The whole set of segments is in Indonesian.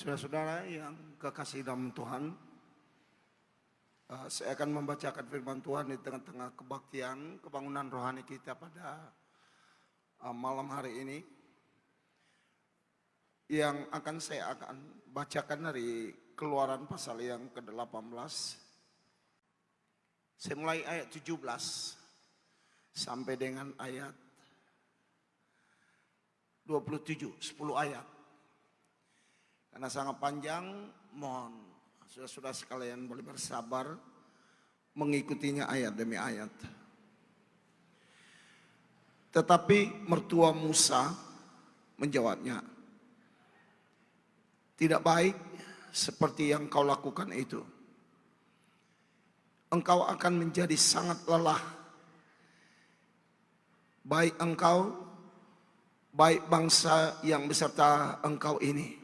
Saudara-saudara yang kekasih dalam Tuhan, saya akan membacakan firman Tuhan di tengah-tengah kebaktian, kebangunan rohani kita pada malam hari ini. Yang saya akan bacakan dari Keluaran pasal yang ke-18. Saya mulai ayat 17 sampai dengan ayat 27, 10 ayat. Karena sangat panjang, mohon saudara-saudara sekalian boleh bersabar mengikutinya ayat demi ayat. Tetapi mertua Musa menjawabnya, "Tidak baik seperti yang kau lakukan itu. Engkau akan menjadi sangat lelah, baik engkau, baik bangsa yang beserta engkau ini.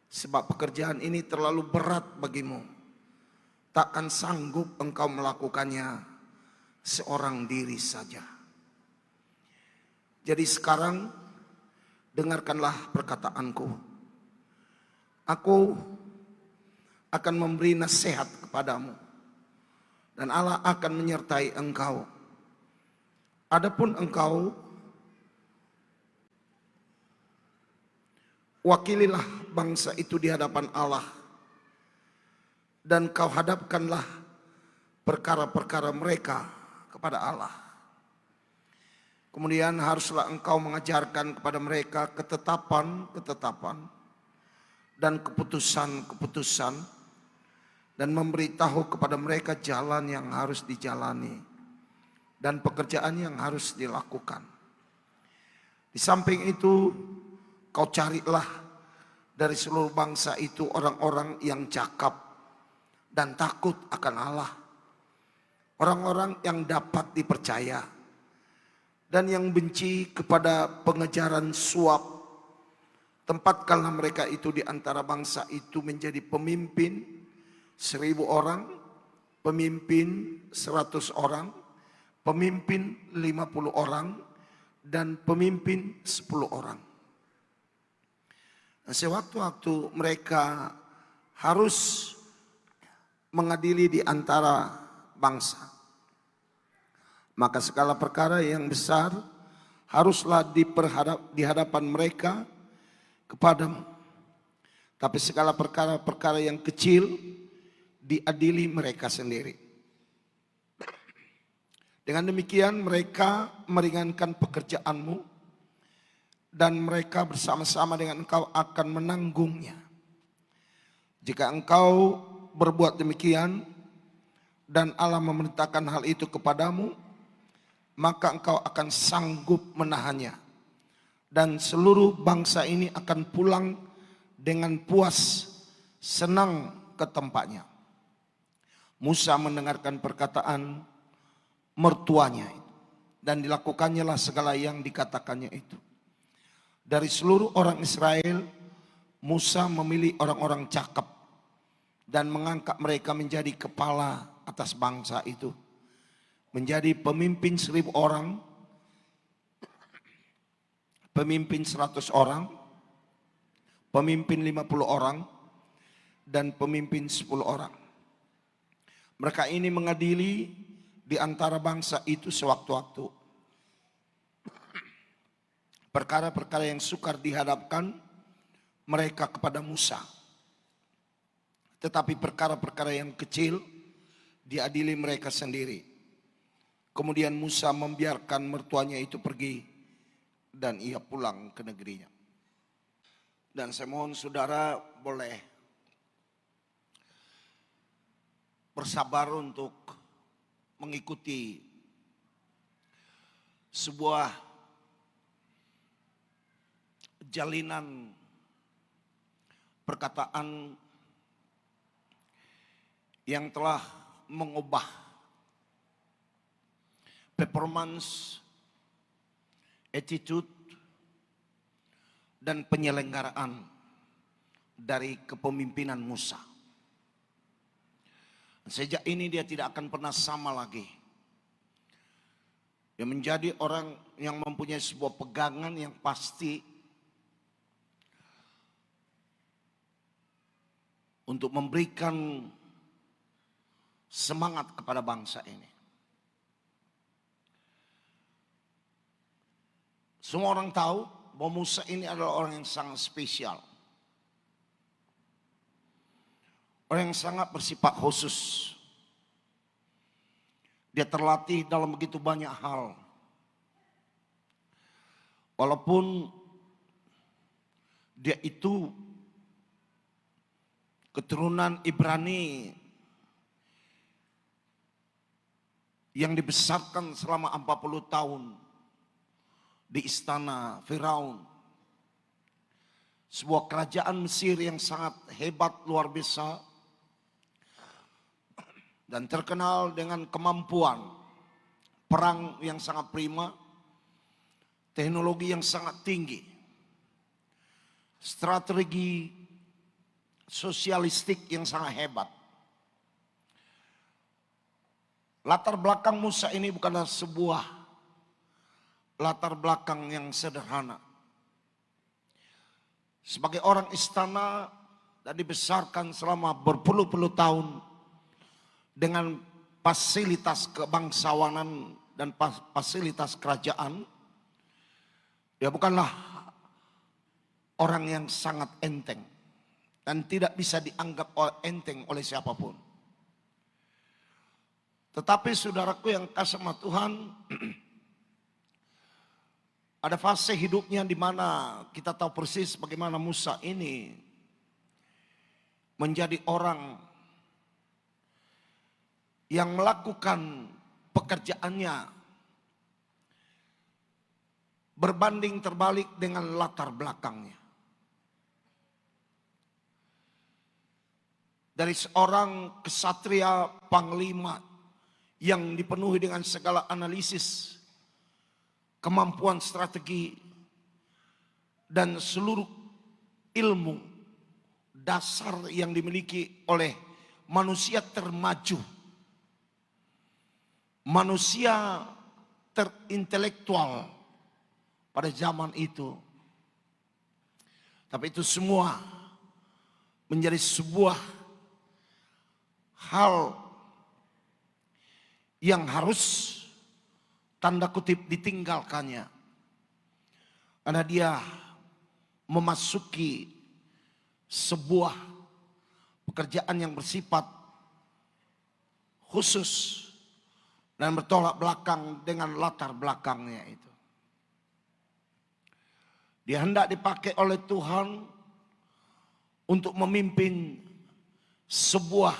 Sebab pekerjaan ini terlalu berat bagimu. Takkan sanggup engkau melakukannya seorang diri saja. Jadi sekarang dengarkanlah perkataanku. Aku akan memberi nasihat kepadamu, dan Allah akan menyertai engkau. Adapun engkau, wakililah bangsa itu di hadapan Allah, dan kau hadapkanlah perkara-perkara mereka kepada Allah. Kemudian haruslah engkau mengajarkan kepada mereka ketetapan-ketetapan dan keputusan-keputusan, dan memberitahu kepada mereka jalan yang harus dijalani dan pekerjaan yang harus dilakukan. Di samping itu, kau carilah dari seluruh bangsa itu orang-orang yang cakap dan takut akan Allah, orang-orang yang dapat dipercaya dan yang benci kepada pengejaran suap. Tempatkanlah mereka itu di antara bangsa itu menjadi pemimpin 1.000 orang, pemimpin 100 orang, pemimpin 50 orang, dan pemimpin 10 orang. Sewaktu-waktu mereka harus mengadili di antara bangsa, maka segala perkara yang besar haruslah di hadapan mereka kepadamu. Tapi segala perkara-perkara yang kecil diadili mereka sendiri. Dengan demikian mereka meringankan pekerjaanmu, dan mereka bersama-sama dengan engkau akan menanggungnya. Jika engkau berbuat demikian dan Allah memerintahkan hal itu kepadamu, maka engkau akan sanggup menahannya, dan seluruh bangsa ini akan pulang dengan puas, senang ke tempatnya." Musa mendengarkan perkataan mertuanya itu, dan dilakukannya lah segala yang dikatakannya itu. Dari seluruh orang Israel, Musa memilih orang-orang cakap dan mengangkat mereka menjadi kepala atas bangsa itu, menjadi pemimpin 1.000 orang, pemimpin 100 orang, pemimpin 50 orang, dan pemimpin 10 orang. Mereka ini mengadili di antara bangsa itu sewaktu-waktu. Perkara-perkara yang sukar dihadapkan mereka kepada Musa, tetapi perkara-perkara yang kecil diadili mereka sendiri. Kemudian Musa membiarkan mertuanya itu pergi, dan ia pulang ke negerinya. Dan saya mohon saudara boleh bersabar untuk mengikuti sebuah jalinan perkataan yang telah mengubah performance, attitude, dan penyelenggaraan dari kepemimpinan Musa. Sejak ini dia tidak akan pernah sama lagi. Dia menjadi orang yang mempunyai sebuah pegangan yang pasti untuk memberikan semangat kepada bangsa ini. Semua orang tahu bahwa Musa ini adalah orang yang sangat spesial. Orang yang sangat bersifat khusus. Dia terlatih dalam begitu banyak hal. Walaupun dia itu keturunan Ibrani yang dibesarkan selama 40 tahun di istana Firaun. Sebuah kerajaan Mesir yang sangat hebat, luar biasa. Dan terkenal dengan kemampuan perang yang sangat prima. Teknologi yang sangat tinggi. Strategi sosialistik yang sangat hebat. Latar belakang Musa ini bukanlah sebuah latar belakang yang sederhana. Sebagai orang istana dan dibesarkan selama berpuluh-puluh tahun dengan fasilitas kebangsawanan dan fasilitas kerajaan, dia bukanlah orang yang sangat enteng dan tidak bisa dianggap enteng oleh siapapun. Tetapi saudaraku yang kasih sama Tuhan, ada fase hidupnya di mana kita tahu persis bagaimana Musa ini menjadi orang yang melakukan pekerjaannya berbanding terbalik dengan latar belakangnya. Dari seorang kesatria panglima yang dipenuhi dengan segala analisis, kemampuan strategi, dan seluruh ilmu dasar yang dimiliki oleh manusia termaju, manusia terintelektual pada zaman itu. Tapi itu semua menjadi sebuah hal yang harus tanda kutip ditinggalkannya. Karena dia memasuki sebuah pekerjaan yang bersifat khusus dan bertolak belakang dengan latar belakangnya itu. Dia hendak dipakai oleh Tuhan untuk memimpin sebuah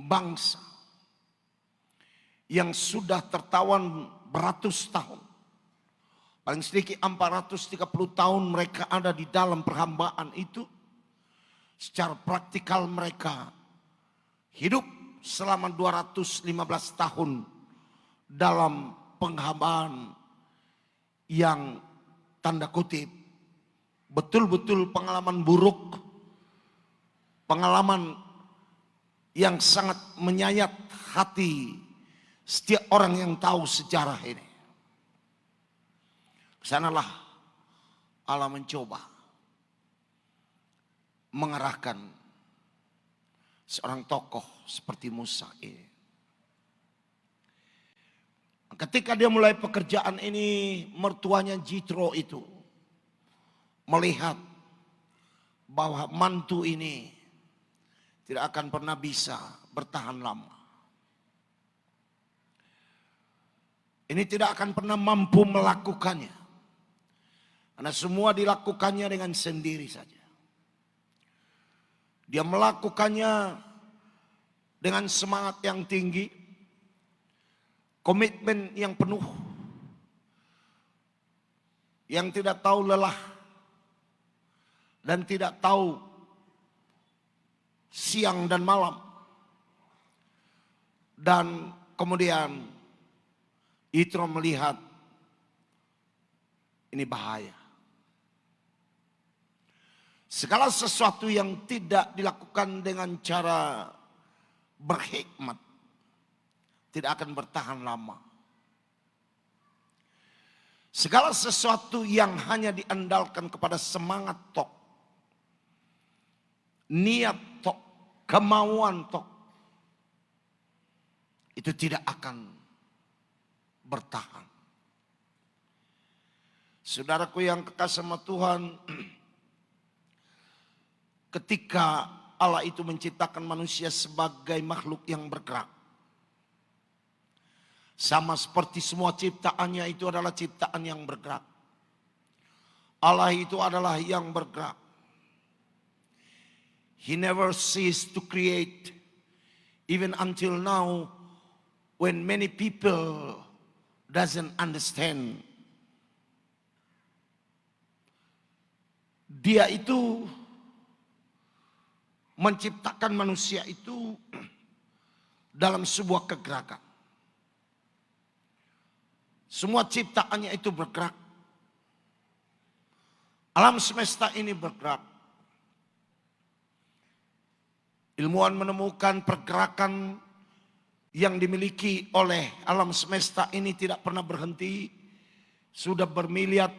bangsa yang sudah tertawan beratus tahun. Paling sedikit 430 tahun mereka ada di dalam perhambaan itu. Secara praktikal mereka hidup selama 215 tahun dalam penghambaan yang tanda kutip betul-betul pengalaman buruk, pengalaman yang sangat menyayat hati setiap orang yang tahu sejarah ini. Kesanalah Allah mencoba mengarahkan seorang tokoh seperti Musa ini. Ketika dia mulai pekerjaan ini, mertuanya Jitro itu melihat bahwa mantu ini tidak akan pernah bisa bertahan lama. Ini tidak akan pernah mampu melakukannya. Karena semua dilakukannya dengan sendiri saja. Dia melakukannya dengan semangat yang tinggi, komitmen yang penuh, yang tidak tahu lelah, dan tidak tahu siang dan malam. Dan kemudian Yitro melihat ini bahaya. Segala sesuatu yang tidak dilakukan dengan cara berhikmat tidak akan bertahan lama. Segala sesuatu yang hanya diandalkan kepada semangat tok, niat tok, kemauan tok, itu tidak akan bertahan. Saudaraku yang kekasih sama Tuhan, ketika Allah itu menciptakan manusia sebagai makhluk yang bergerak, sama seperti semua ciptaannya itu adalah ciptaan yang bergerak. Allah itu adalah yang bergerak. He never ceased to create, even until now, when many people doesn't understand. Dia itu menciptakan manusia itu dalam sebuah kegerakan. Semua ciptaannya itu bergerak. Alam semesta ini bergerak. Ilmuwan menemukan pergerakan yang dimiliki oleh alam semesta ini tidak pernah berhenti. Sudah bermiliar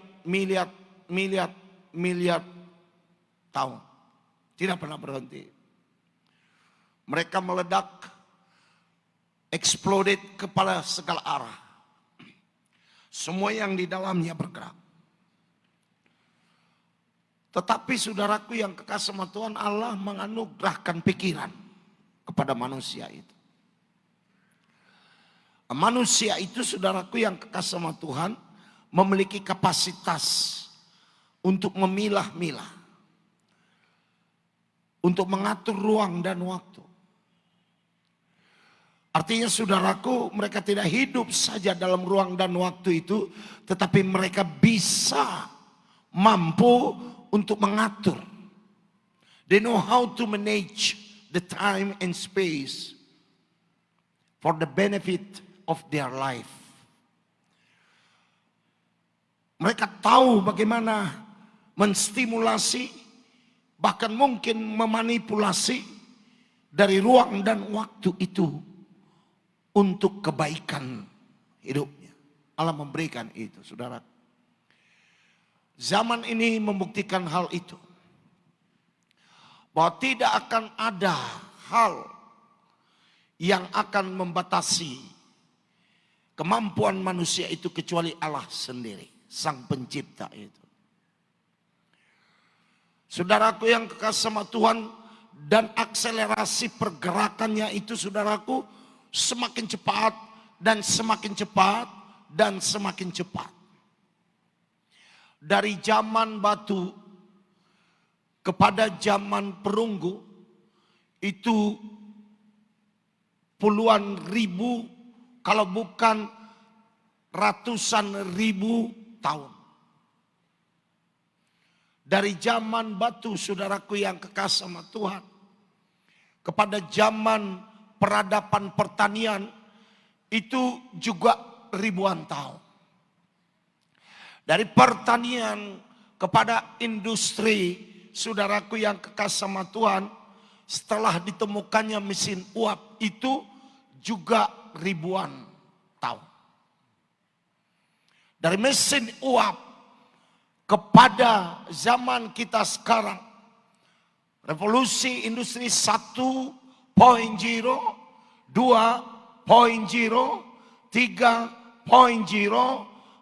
tahun. Tidak pernah berhenti. Mereka meledak, exploded kepada segala arah. Semua yang di dalamnya bergerak. Tetapi saudaraku yang kekasih sama Tuhan, Allah menganugerahkan pikiran kepada manusia itu. Manusia itu saudaraku yang kekasih sama Tuhan memiliki kapasitas untuk memilah-milah. Untuk mengatur ruang dan waktu. Artinya saudaraku, mereka tidak hidup saja dalam ruang dan waktu itu, tetapi mereka bisa mampu untuk mengatur. They know how to manage the time and space for the benefit of their life. Mereka tahu bagaimana menstimulasi, bahkan mungkin memanipulasi dari ruang dan waktu itu untuk kebaikan hidupnya. Allah memberikan itu, saudara. Zaman ini membuktikan hal itu. Bahwa tidak akan ada hal yang akan membatasi kemampuan manusia itu kecuali Allah sendiri, Sang Pencipta itu. Saudaraku yang kekasih sama Tuhan, dan akselerasi pergerakannya itu saudaraku semakin cepat dan semakin cepat dan semakin cepat. Dari zaman batu kepada zaman perunggu itu puluhan ribu, kalau bukan ratusan ribu tahun. Dari zaman batu saudaraku yang kekasih sama Tuhan kepada zaman peradaban pertanian itu juga ribuan tahun. Dari pertanian kepada industri saudaraku yang kekasih sama Tuhan, setelah ditemukannya mesin uap itu juga ribuan tahun. Dari mesin uap kepada zaman kita sekarang, revolusi industri 1.0, 2.0, 3.0,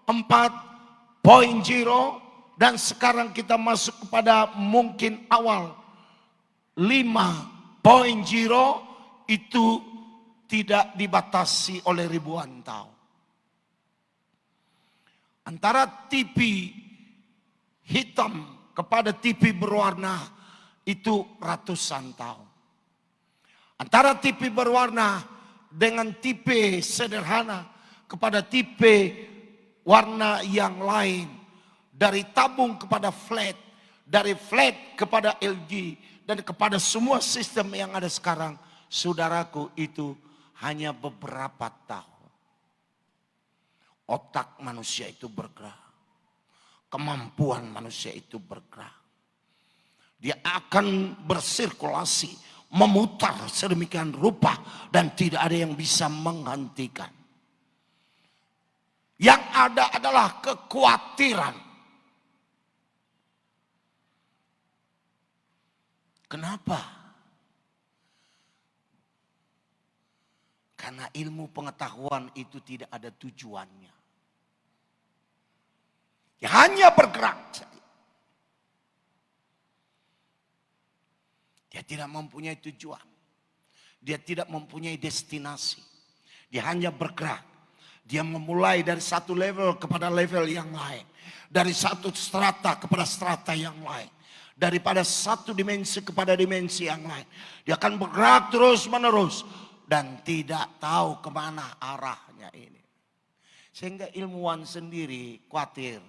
4.0, dan sekarang kita masuk kepada mungkin awal 5.0, itu tidak dibatasi oleh ribuan tahun. Antara TV hitam kepada TV berwarna itu ratusan tahun. Antara TV berwarna dengan TV sederhana kepada TV warna yang lain, dari tabung kepada flat, dari flat kepada LG, dan kepada semua sistem yang ada sekarang, saudaraku, itu hanya beberapa tahun. Otak manusia itu bergerak. Kemampuan manusia itu bergerak. Dia akan bersirkulasi, memutar sedemikian rupa, dan tidak ada yang bisa menghentikan. Yang ada adalah kekhawatiran. Kenapa? Karena ilmu pengetahuan itu tidak ada tujuannya. Ya hanya bergerak saja. Dia tidak mempunyai tujuan. Dia tidak mempunyai destinasi. Dia hanya bergerak. Dia memulai dari satu level kepada level yang lain. Dari satu strata kepada strata yang lain. Daripada satu dimensi kepada dimensi yang lain. Dia akan bergerak terus menerus. Dan tidak tahu kemana arahnya ini. Sehingga ilmuwan sendiri khawatir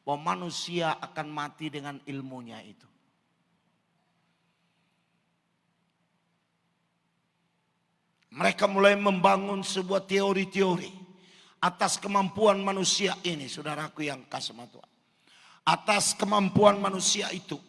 bahwa manusia akan mati dengan ilmunya itu. Mereka mulai membangun sebuah teori-teori atas kemampuan manusia ini, saudaraku yang kasih Tuhan. Atas kemampuan manusia itu,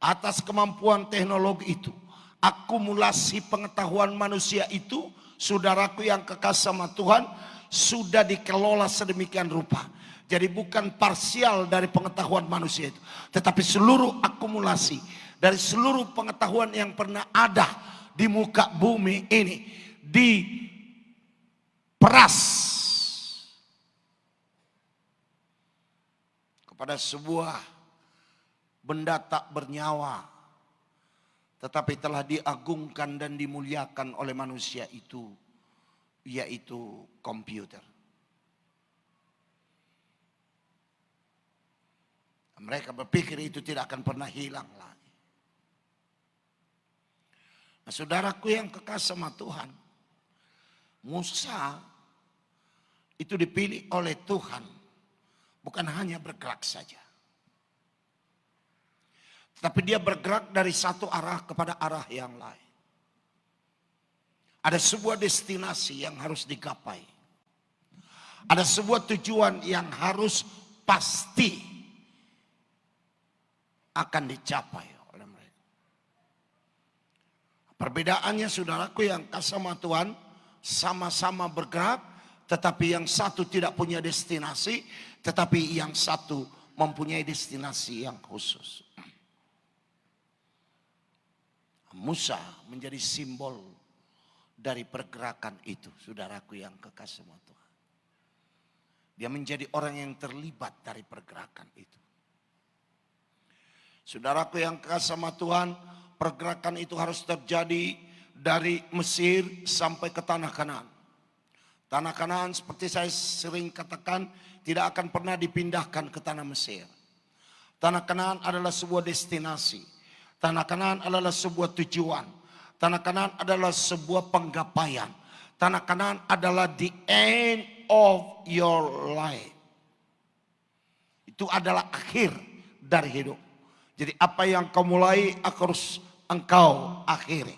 atas kemampuan teknologi itu, akumulasi pengetahuan manusia itu, saudaraku yang kekasih sama Tuhan, sudah dikelola sedemikian rupa. Jadi bukan parsial dari pengetahuan manusia itu, tetapi seluruh akumulasi dari seluruh pengetahuan yang pernah ada di muka bumi ini diperas kepada sebuah benda tak bernyawa, tetapi telah diagungkan dan dimuliakan oleh manusia itu, yaitu komputer. Mereka berpikir itu tidak akan pernah hilang lagi. Nah, saudaraku yang kekasih sama Tuhan, Musa itu dipilih oleh Tuhan bukan hanya bergerak saja, tapi dia bergerak dari satu arah kepada arah yang lain. Ada sebuah destinasi yang harus digapai. Ada sebuah tujuan yang harus pasti akan dicapai oleh mereka. Perbedaannya saudaraku yang kasih sama Tuhan, sama-sama bergerak, tetapi yang satu tidak punya destinasi, tetapi yang satu mempunyai destinasi yang khusus. Musa menjadi simbol dari pergerakan itu, saudaraku yang kekasih sama Tuhan. Dia menjadi orang yang terlibat dari pergerakan itu. Saudaraku yang kekasih sama Tuhan, pergerakan itu harus terjadi dari Mesir sampai ke Tanah Kanaan. Tanah Kanaan seperti saya sering katakan tidak akan pernah dipindahkan ke Tanah Mesir. Tanah Kanaan adalah sebuah destinasi. Tanah Kanaan adalah sebuah tujuan. Tanah Kanaan adalah sebuah penggapaian. Tanah Kanaan adalah the end of your life. Itu adalah akhir dari hidup. Jadi apa yang kau mulai harus engkau akhiri.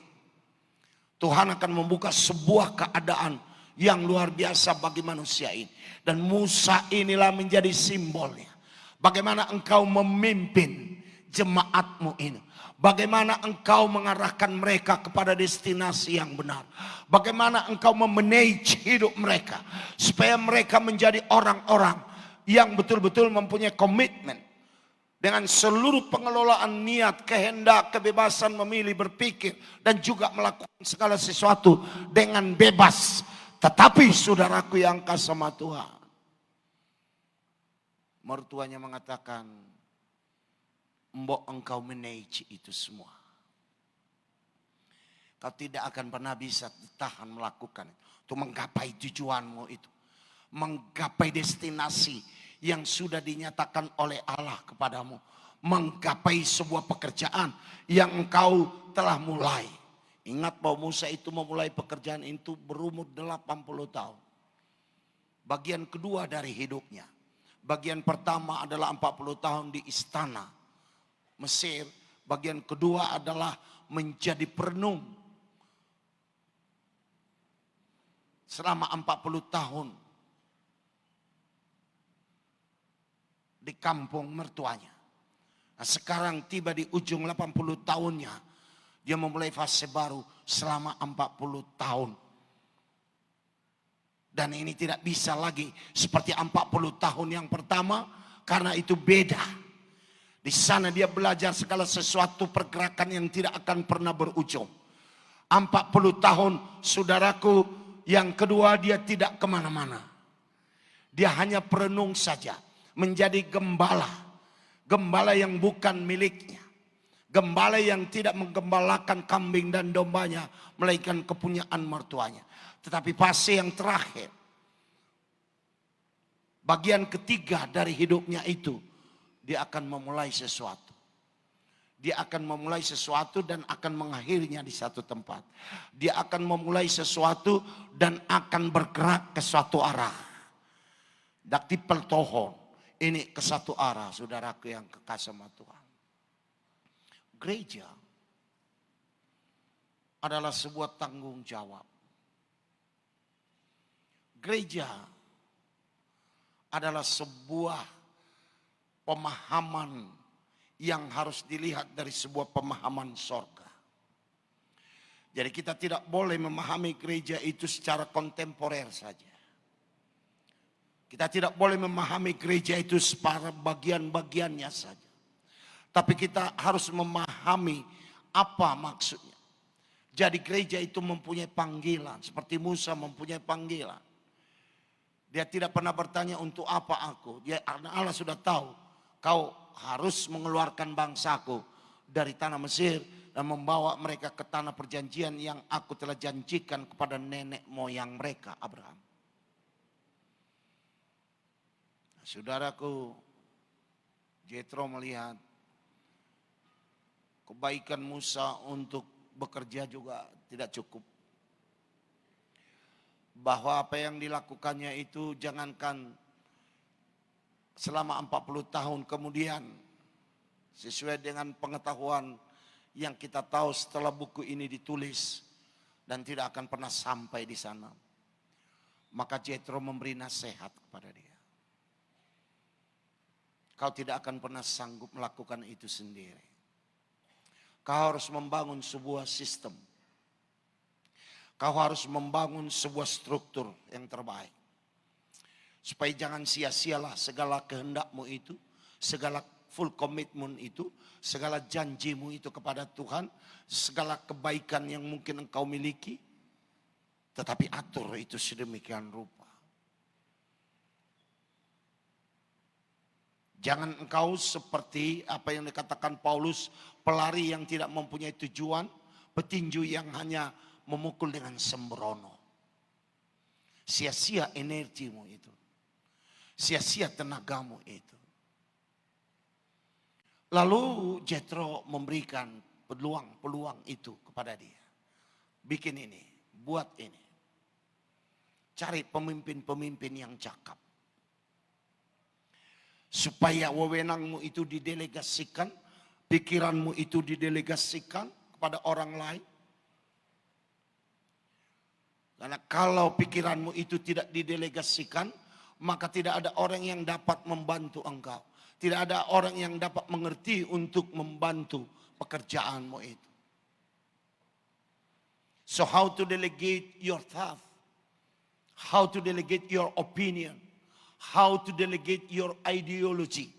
Tuhan akan membuka sebuah keadaan yang luar biasa bagi manusia ini. Dan Musa inilah menjadi simbolnya. Bagaimana engkau memimpin jemaatmu ini. Bagaimana engkau mengarahkan mereka kepada destinasi yang benar. Bagaimana engkau memanage hidup mereka. Supaya mereka menjadi orang-orang yang betul-betul mempunyai komitmen. Dengan seluruh pengelolaan niat, kehendak, kebebasan memilih, berpikir. Dan juga melakukan segala sesuatu dengan bebas. Tetapi saudaraku yang kasih sama Tuhan. Mertuanya mengatakan, mbok engkau manage itu semua. Kau tidak akan pernah bisa tahan melakukan itu. Untuk menggapai tujuanmu itu. Menggapai destinasi yang sudah dinyatakan oleh Allah kepadamu. Menggapai sebuah pekerjaan yang engkau telah mulai. Ingat bahwa Musa itu memulai pekerjaan itu berumur 80 tahun. Bagian kedua dari hidupnya. Bagian pertama adalah 40 tahun di istana Mesir. Bagian kedua adalah menjadi perenung. Selama 40 tahun. Di kampung mertuanya. Nah, sekarang tiba di ujung 80 tahunnya. Dia memulai fase baru selama 40 tahun. Dan ini tidak bisa lagi seperti 40 tahun yang pertama. Karena itu beda. Di sana dia belajar segala sesuatu pergerakan yang tidak akan pernah berujung. 40 tahun saudaraku Yang kedua, dia tidak kemana-mana. Dia hanya perenung saja. Menjadi gembala. Gembala yang bukan miliknya. Gembala yang tidak menggembalakan kambing dan dombanya, melainkan kepunyaan mertuanya. Tetapi fase yang terakhir, bagian ketiga dari hidupnya itu, dia akan memulai sesuatu. Dia akan memulai sesuatu dan akan mengakhirinya di satu tempat. Dia akan memulai sesuatu dan akan bergerak ke suatu arah. Daktipel tohon. Ini ke satu arah, saudaraku yang kekasih sama Tuhan. Gereja adalah sebuah tanggung jawab. Gereja adalah sebuah pemahaman yang harus dilihat dari sebuah pemahaman sorga. Jadi kita tidak boleh memahami gereja itu secara kontemporer saja. Kita tidak boleh memahami gereja itu secara bagian-bagiannya saja. Tapi kita harus memahami apa maksudnya. Jadi gereja itu mempunyai panggilan. Seperti Musa mempunyai panggilan. Dia tidak pernah bertanya untuk apa aku. Allah sudah tahu. Kau harus mengeluarkan bangsaku dari tanah Mesir dan membawa mereka ke tanah perjanjian yang aku telah janjikan kepada nenek moyang mereka, Abraham. Nah, saudaraku, Jethro melihat kebaikan Musa untuk bekerja juga tidak cukup. Bahwa apa yang dilakukannya itu jangankan selama 40 tahun kemudian, sesuai dengan pengetahuan yang kita tahu setelah buku ini ditulis dan tidak akan pernah sampai di sana. Maka Jethro memberi nasihat kepada dia. Kau tidak akan pernah sanggup melakukan itu sendiri. Kau harus membangun sebuah sistem. Kau harus membangun sebuah struktur yang terbaik. Supaya jangan sia-sialah segala kehendakmu itu, segala full commitment itu, segala janjimu itu kepada Tuhan, segala kebaikan yang mungkin engkau miliki, tetapi atur itu sedemikian rupa. Jangan engkau seperti apa yang dikatakan Paulus, pelari yang tidak mempunyai tujuan, petinju yang hanya memukul dengan sembrono. Sia-sia energimu itu. Sia-sia tenagamu itu. Lalu Jethro memberikan peluang itu kepada dia. Bikin ini, buat ini. Cari pemimpin-pemimpin yang cakap. Supaya wewenangmu itu didelegasikan, pikiranmu itu didelegasikan kepada orang lain. Karena kalau pikiranmu itu tidak didelegasikan, maka tidak ada orang yang dapat membantu engkau. Tidak ada orang yang dapat mengerti untuk membantu pekerjaanmu itu. So how to delegate your thought? How to delegate your opinion? How to delegate your ideology?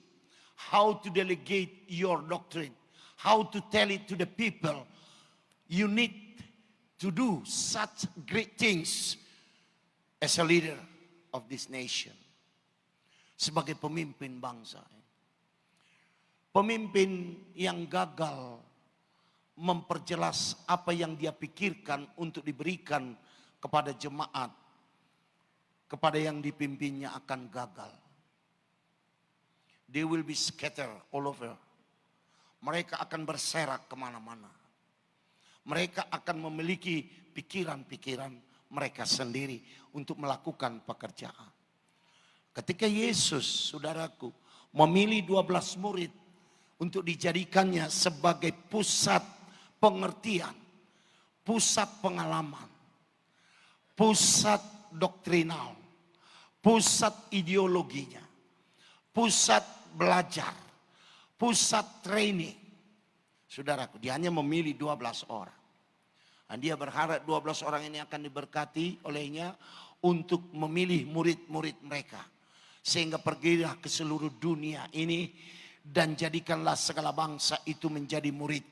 How to delegate your doctrine? How to tell it to the people? You need to do such great things as a leader of this nation. Sebagai pemimpin bangsa. Pemimpin yang gagal memperjelas apa yang dia pikirkan untuk diberikan kepada jemaat, kepada yang dipimpinnya akan gagal. They will be scattered all over. Mereka akan berserak kemana-mana. Mereka akan memiliki pikiran-pikiran mereka sendiri untuk melakukan pekerjaan. Ketika Yesus, saudaraku, memilih 12 murid untuk dijadikannya sebagai pusat pengertian, pusat pengalaman, pusat doktrinal, pusat ideologinya, pusat belajar, pusat training. Saudaraku, dia hanya memilih 12 orang. Dan dia berharap 12 orang ini akan diberkati olehnya untuk memilih murid-murid mereka. Sehingga pergilah ke seluruh dunia ini dan jadikanlah segala bangsa itu menjadi murid.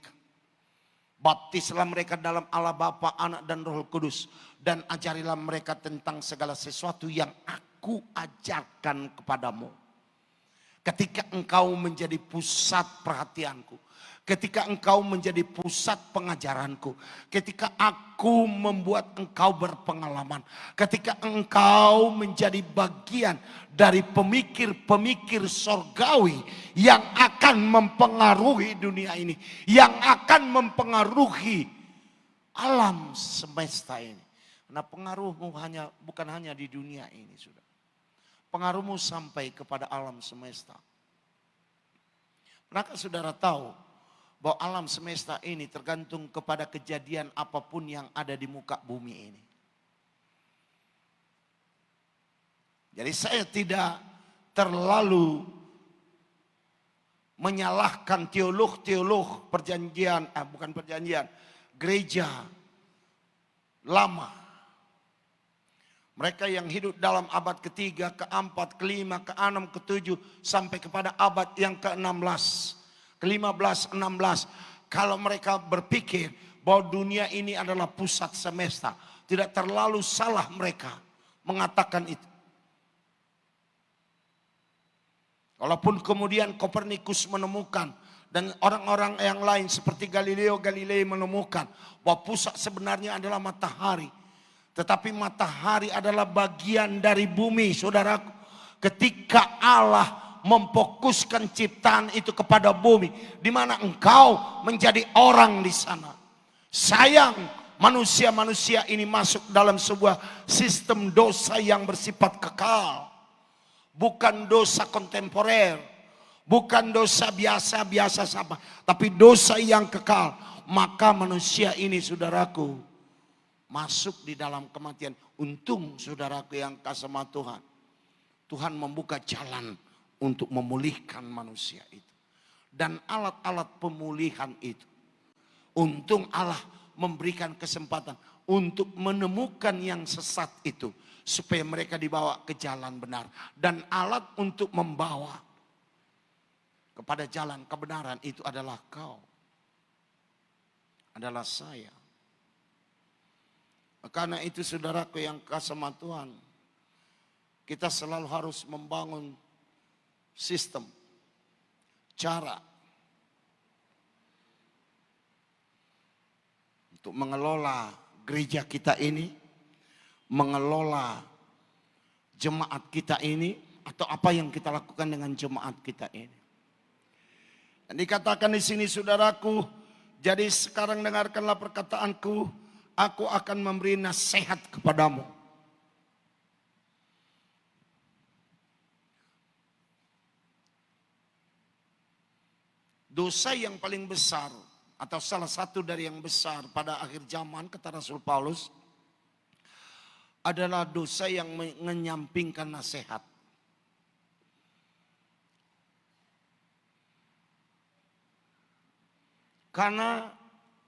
Baptislah mereka dalam Allah Bapa, Anak dan Roh Kudus. Dan ajarilah mereka tentang segala sesuatu yang aku ajarkan kepadamu. Ketika engkau menjadi pusat perhatianku, ketika engkau menjadi pusat pengajaranku, ketika aku membuat engkau berpengalaman, ketika engkau menjadi bagian dari pemikir-pemikir sorgawi yang akan mempengaruhi dunia ini, yang akan mempengaruhi alam semesta ini. Nah, pengaruhmu bukan hanya di dunia ini, sudah. Pengaruhmu sampai kepada alam semesta. Pernahkah saudara tahu bahwa alam semesta ini tergantung kepada kejadian apapun yang ada di muka bumi ini? Jadi saya tidak terlalu menyalahkan teolog-teolog gereja lama. Mereka yang hidup dalam abad ketiga, keempat, kelima, keenam, ketujuh, sampai kepada abad yang ke-16, ke-15, 16. Kalau mereka berpikir bahwa dunia ini adalah pusat semesta, tidak terlalu salah mereka mengatakan itu. Walaupun kemudian Kopernikus menemukan dan orang-orang yang lain seperti Galileo Galilei menemukan bahwa pusat sebenarnya adalah matahari. Tetapi matahari adalah bagian dari bumi, saudaraku. Ketika Allah memfokuskan ciptaan itu kepada bumi, di mana engkau menjadi orang di sana. Sayang, manusia-manusia ini masuk dalam sebuah sistem dosa yang bersifat kekal. Bukan dosa kontemporer, bukan dosa biasa-biasa saja, tapi dosa yang kekal. Maka manusia ini, saudaraku, masuk di dalam kematian. Untung saudaraku yang kasih sama Tuhan, Tuhan membuka jalan untuk memulihkan manusia itu. Dan alat-alat pemulihan itu, untung Allah memberikan kesempatan untuk menemukan yang sesat itu, supaya mereka dibawa ke jalan benar. Dan alat untuk membawa kepada jalan kebenaran itu adalah kau, adalah saya. Karena itu saudaraku yang kasih sama Tuhan, kita selalu harus membangun sistem, cara untuk mengelola gereja kita ini, mengelola jemaat kita ini, atau apa yang kita lakukan dengan jemaat kita ini. Dan dikatakan di sini saudaraku, jadi sekarang dengarkanlah perkataanku. Aku akan memberi nasihat kepadamu. Dosa yang paling besar, atau salah satu dari yang besar pada akhir zaman, kata Rasul Paulus, adalah dosa yang menyampingkan nasihat. Karena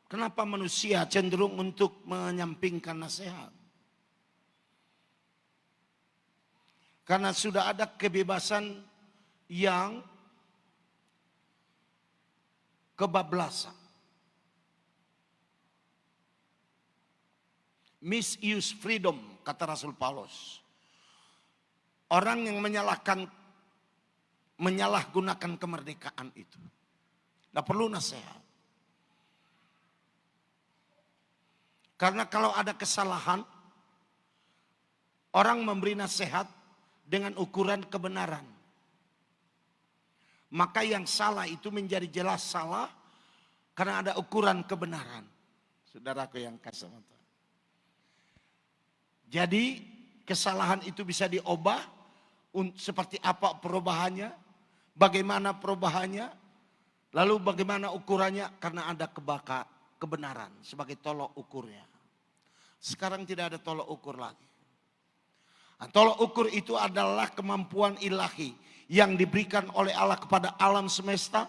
kenapa manusia cenderung untuk menyampingkan nasihat? Karena sudah ada kebebasan yang kebablasan. Misuse freedom, kata Rasul Paulus. Orang yang menyalahgunakan kemerdekaan itu, tidak perlu nasihat. Karena kalau ada kesalahan, orang memberi nasihat dengan ukuran kebenaran. Maka yang salah itu menjadi jelas salah karena ada ukuran kebenaran. Saudaraku yang kasih mata. Jadi kesalahan itu bisa diubah. Seperti apa perubahannya? Bagaimana perubahannya? Lalu bagaimana ukurannya? Karena ada kebenaran sebagai tolok ukurnya. Sekarang tidak ada tolok ukur lagi. Nah, tolok ukur itu adalah kemampuan ilahi yang diberikan oleh Allah kepada alam semesta,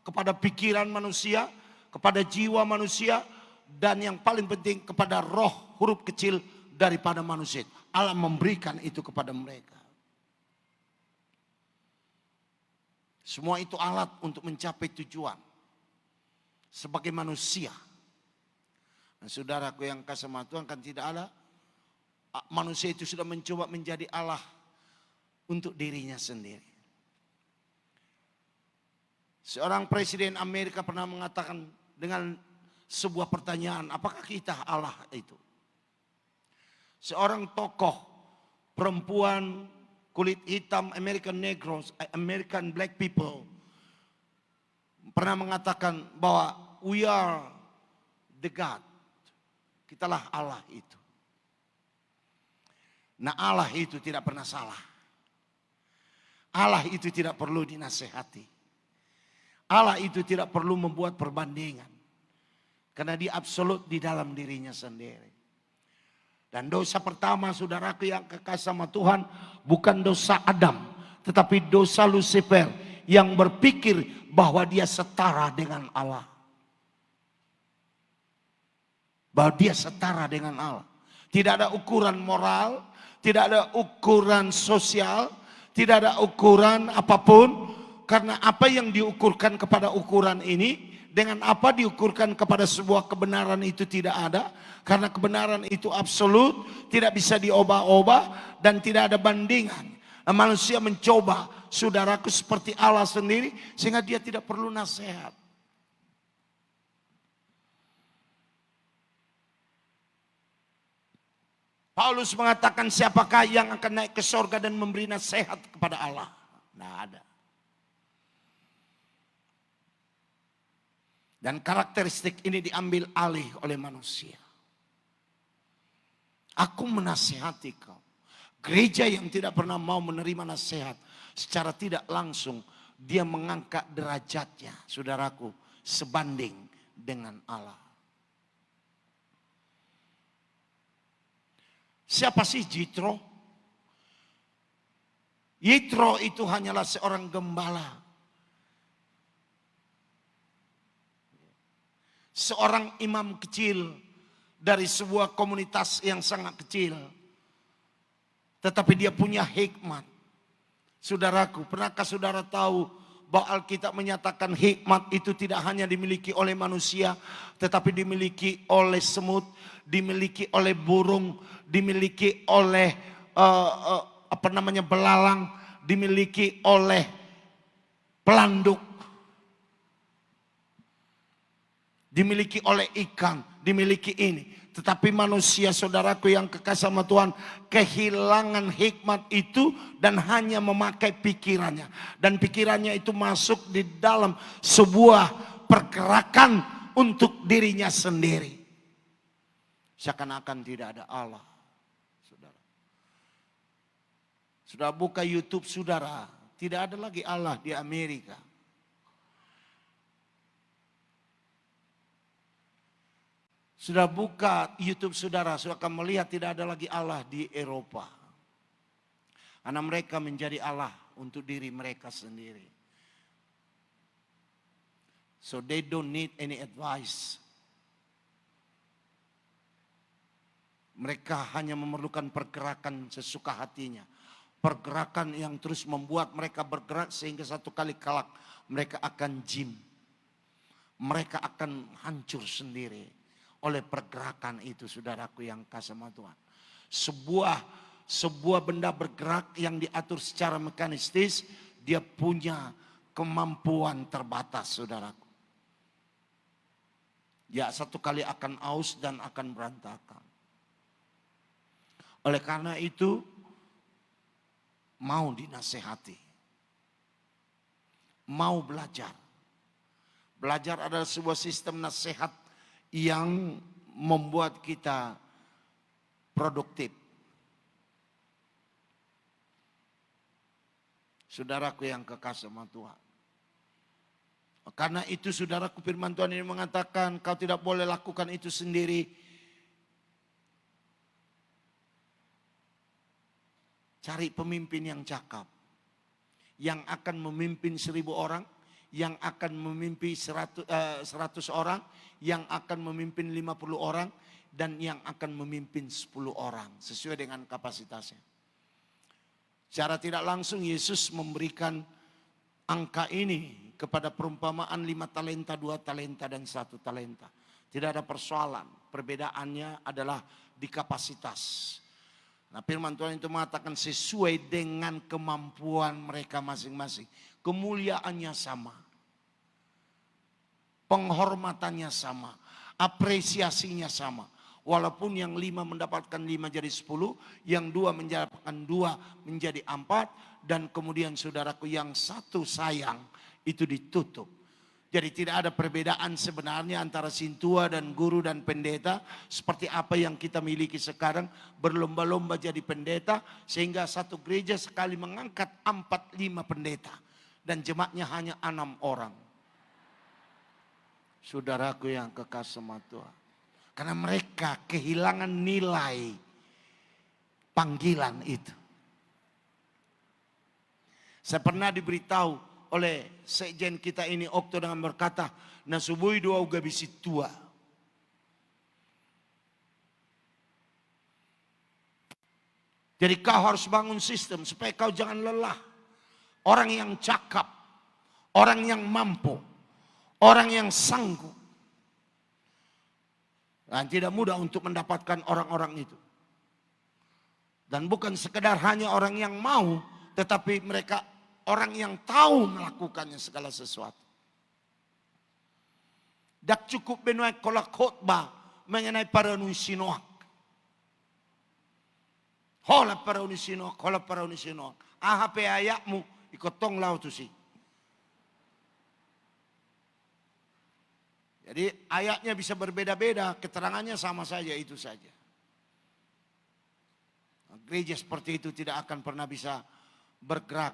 kepada pikiran manusia, kepada jiwa manusia, dan yang paling penting kepada roh huruf kecil daripada manusia. Allah memberikan itu kepada mereka. Semua itu alat untuk mencapai tujuan sebagai manusia Nah, saudaraku yang kasih sama Tuhan, kan tidak ada manusia itu sudah mencoba menjadi Allah untuk dirinya sendiri. Seorang presiden Amerika pernah mengatakan dengan sebuah pertanyaan, apakah kita Allah itu? Seorang tokoh perempuan kulit hitam, American Negroes, American Black people, pernah mengatakan bahwa we are the God. Kitalah Allah itu. Nah, Allah itu tidak pernah salah. Allah itu tidak perlu dinasehati. Allah itu tidak perlu membuat perbandingan. Karena dia absolut di dalam dirinya sendiri. Dan dosa pertama, saudaraku yang kekasih sama Tuhan, bukan dosa Adam, tetapi dosa Lucifer yang berpikir bahwa dia setara dengan Allah. Bahwa dia setara dengan Allah. Tidak ada ukuran moral, tidak ada ukuran sosial, tidak ada ukuran apapun. Karena apa yang diukurkan kepada ukuran ini, dengan apa diukurkan kepada sebuah kebenaran itu tidak ada. Karena kebenaran itu absolut, tidak bisa diubah-ubah dan tidak ada bandingan. Nah, manusia mencoba, saudaraku, seperti Allah sendiri, sehingga dia tidak perlu nasihat. Paulus mengatakan, siapakah yang akan naik ke sorga dan memberi nasihat kepada Allah? Nah, ada. Dan karakteristik ini diambil alih oleh manusia. Aku menasihati kau. Gereja yang tidak pernah mau menerima nasihat, secara tidak langsung dia mengangkat derajatnya, saudaraku, sebanding dengan Allah. Siapa sih Jitro? Jitro itu hanyalah seorang gembala. Seorang imam kecil dari sebuah komunitas yang sangat kecil. Tetapi dia punya hikmat. Saudaraku, pernahkah saudara tahu bahwa Alkitab menyatakan hikmat itu tidak hanya dimiliki oleh manusia, tetapi dimiliki oleh semut, dimiliki oleh burung, dimiliki oleh belalang, dimiliki oleh pelanduk, dimiliki oleh ikan, dimiliki ini. Tetapi manusia, saudaraku yang kekasih sama Tuhan, kehilangan hikmat itu dan hanya memakai pikirannya. Dan pikirannya itu masuk di dalam sebuah pergerakan untuk dirinya sendiri. Seakan-akan tidak ada Allah. Saudara, sudah buka YouTube saudara, tidak ada lagi Allah di Amerika. Sudah buka YouTube saudara, sudah akan melihat tidak ada lagi Allah di Eropa. Karena mereka menjadi Allah untuk diri mereka sendiri. So they don't need any advice. Mereka hanya memerlukan pergerakan sesuka hatinya. Pergerakan yang terus membuat mereka bergerak sehingga satu kali kelak mereka akan jim. Mereka akan hancur sendiri oleh pergerakan itu, saudaraku yang kasih sama Tuhan. Sebuah benda bergerak yang diatur secara mekanistis, dia punya kemampuan terbatas, saudaraku. Ya, satu kali akan aus dan akan berantakan. Oleh karena itu, mau dinasehati. Mau belajar. Belajar adalah sebuah sistem nasihat yang membuat kita produktif. Saudaraku yang kekasih sama Tuhan. Karena itu saudaraku, firman Tuhan ini mengatakan kau tidak boleh lakukan itu sendiri. Cari pemimpin yang cakap. Yang akan memimpin 1000 orang. Yang akan memimpin 100 orang, yang akan memimpin 50 orang, dan yang akan memimpin 10 orang. Sesuai dengan kapasitasnya. Secara tidak langsung Yesus memberikan angka ini kepada perumpamaan 5 talenta, 2 talenta, dan 1 talenta. Tidak ada persoalan. perbedaannya adalah di kapasitas. Nah, firman Tuhan itu mengatakan sesuai dengan kemampuan mereka masing-masing. Kemuliaannya sama. Penghormatannya sama. Apresiasinya sama. Walaupun yang 5 mendapatkan 5 jadi 10. Yang 2 mendapatkan 2 menjadi 4. Dan kemudian saudaraku yang 1 sayang itu ditutup. Jadi tidak ada perbedaan sebenarnya antara sintua dan guru dan pendeta. Seperti apa yang kita miliki sekarang. Berlomba-lomba jadi pendeta. Sehingga satu gereja sekali mengangkat 4-5 pendeta. Dan jemaatnya hanya 6 orang. Saudaraku yang kekasih sama Tuhan. Karena mereka kehilangan nilai panggilan itu. Saya pernah diberitahu oleh sekjen kita ini Okto dengan berkata, nasubui dua uga bisi tua. Jadi kau harus bangun sistem supaya kau jangan lelah. Orang yang cakap, orang yang mampu, orang yang sanggup. Dan tidak mudah untuk mendapatkan orang-orang itu. Dan bukan sekedar hanya orang yang mau, tetapi mereka orang yang tahu melakukannya segala sesuatu. Dak cukup benuai kolak khotbah mengenai para unisinoak. Hola para unisinoak, hola para unisinoak. Aha pe ayakmu ikotong lau tu si. Jadi ayatnya bisa berbeda-beda, keterangannya sama saja, itu saja. Gereja seperti itu tidak akan pernah bisa bergerak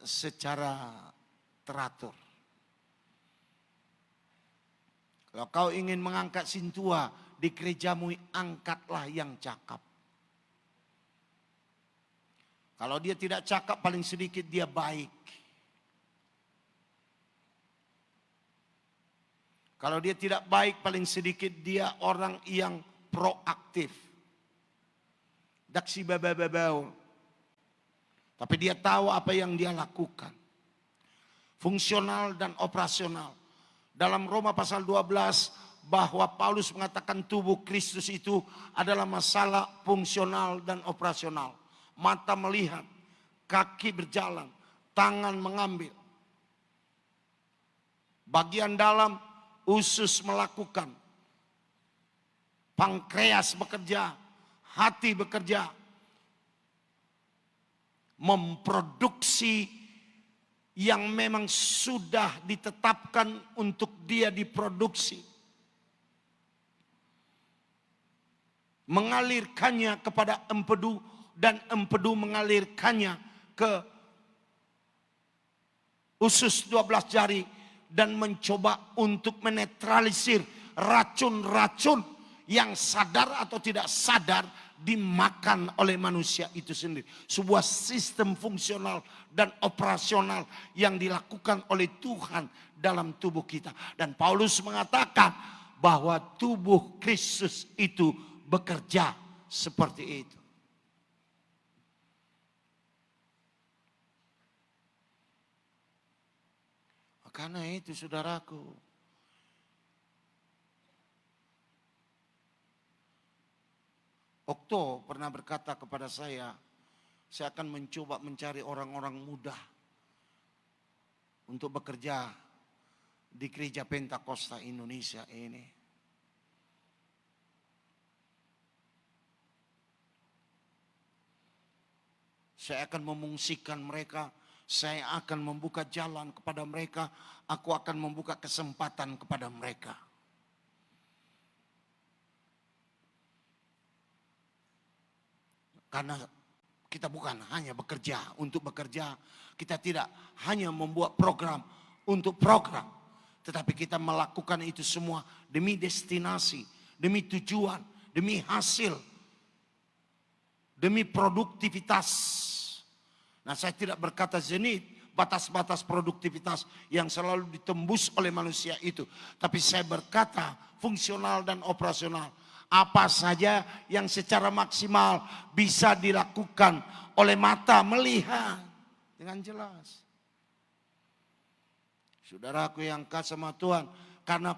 secara teratur. Kalau kau ingin mengangkat sintua di gerejamu, angkatlah yang cakap. Kalau dia tidak cakap, paling sedikit dia baik. Kalau dia tidak baik, paling sedikit dia orang yang proaktif. Daksi babababau. Tapi dia tahu apa yang dia lakukan. Fungsional dan operasional. Dalam Roma pasal 12 bahwa Paulus mengatakan tubuh Kristus itu adalah masalah fungsional dan operasional. Mata melihat, kaki berjalan, tangan mengambil. Bagian dalam usus melakukan, pankreas bekerja, hati bekerja, memproduksi yang memang sudah ditetapkan untuk dia diproduksi, mengalirkannya kepada empedu dan empedu mengalirkannya ke usus 12 jari dan mencoba untuk menetralisir racun-racun yang sadar atau tidak sadar dimakan oleh manusia itu sendiri. Sebuah sistem fungsional dan operasional yang dilakukan oleh Tuhan dalam tubuh kita. Dan Paulus mengatakan bahwa tubuh Kristus itu bekerja seperti itu. Karena itu saudaraku, Okto pernah berkata kepada saya akan mencoba mencari orang-orang muda untuk bekerja di Gereja Pentakosta Indonesia ini. Saya akan memungsikan mereka. Saya akan membuka jalan kepada mereka. Aku akan membuka kesempatan kepada mereka. Karena kita bukan hanya bekerja untuk bekerja. Kita tidak hanya membuat program untuk program. Tetapi kita melakukan itu semua demi destinasi, demi tujuan, demi hasil, demi produktivitas. Nah, saya tidak berkata zenit, batas-batas produktivitas yang selalu ditembus oleh manusia itu. Tapi saya berkata fungsional dan operasional. Apa saja yang secara maksimal bisa dilakukan oleh mata melihat dengan jelas. Saudaraku yang kasih sama Tuhan, karena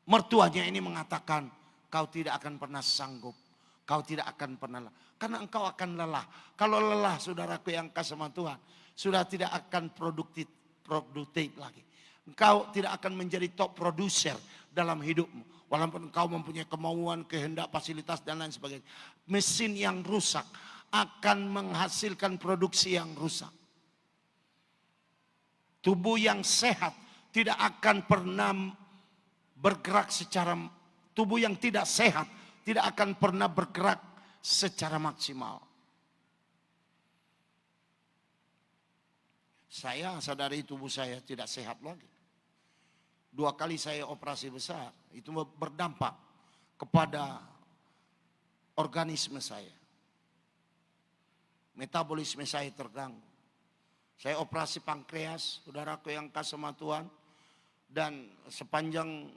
Mertuanya ini mengatakan, kau tidak akan pernah sanggup. Kau tidak akan pernah lelah. Karena engkau akan lelah. Kalau lelah, saudaraku yang kasih sama Tuhan, sudah tidak akan produktif lagi. Engkau tidak akan menjadi top producer dalam hidupmu. Walaupun engkau mempunyai kemauan, kehendak, fasilitas dan lain sebagainya. Mesin yang rusak akan menghasilkan produksi yang rusak. Tubuh yang sehat tidak akan pernah bergerak secara, tubuh yang tidak sehat tidak akan pernah bergerak secara maksimal. Saya sadari tubuh saya tidak sehat lagi. 2 kali saya operasi besar, itu berdampak kepada organisme saya. Metabolisme saya terganggu. Saya operasi pankreas, saudaraku yang kasih sama Tuhan. Dan sepanjang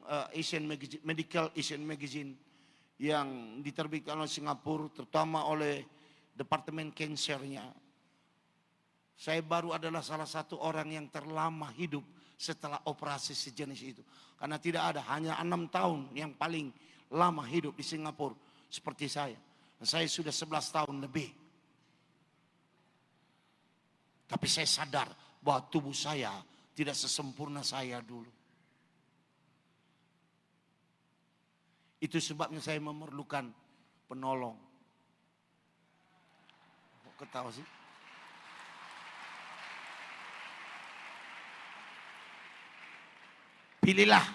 Medical Asian Magazine yang diterbitkan oleh Singapura, terutama oleh Departemen Cancernya, saya baru adalah salah satu orang yang terlama hidup setelah operasi sejenis itu. Karena tidak ada, hanya 6 tahun yang paling lama hidup di Singapura seperti saya. Dan saya sudah 11 tahun lebih. Tapi saya sadar bahwa tubuh saya tidak sesempurna saya dulu. Itu sebabnya saya memerlukan penolong. Kok ketawa sih? Pilihlah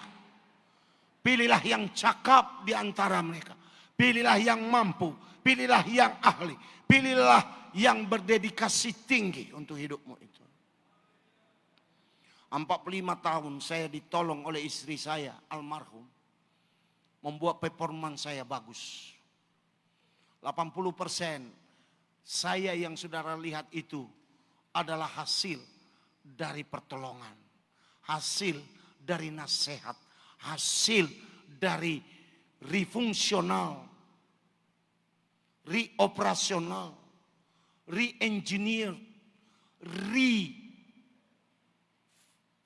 yang cakap di antara mereka. Pilihlah yang mampu, pilihlah yang ahli, pilihlah yang berdedikasi tinggi untuk hidupmu itu. 45 tahun saya ditolong oleh istri saya, almarhum, membuat performance saya bagus. 80% saya yang saudara lihat itu adalah hasil dari pertolongan, hasil dari nasihat, hasil dari refungsional, reoperasional, re-engineer,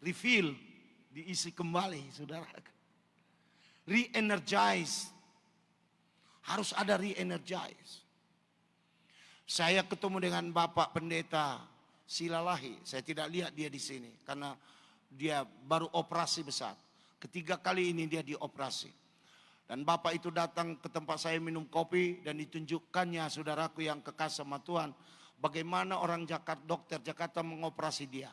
refill, diisi kembali, saudara. Re-energize, harus ada re-energize. Saya ketemu dengan Bapak Pendeta Silalahi, saya tidak lihat dia di sini karena dia baru operasi besar. 3 kali ini dia dioperasi. Dan Bapak itu datang ke tempat saya minum kopi dan ditunjukkannya, saudaraku yang kekasih sama Tuhan, bagaimana orang dokter Jakarta mengoperasi dia.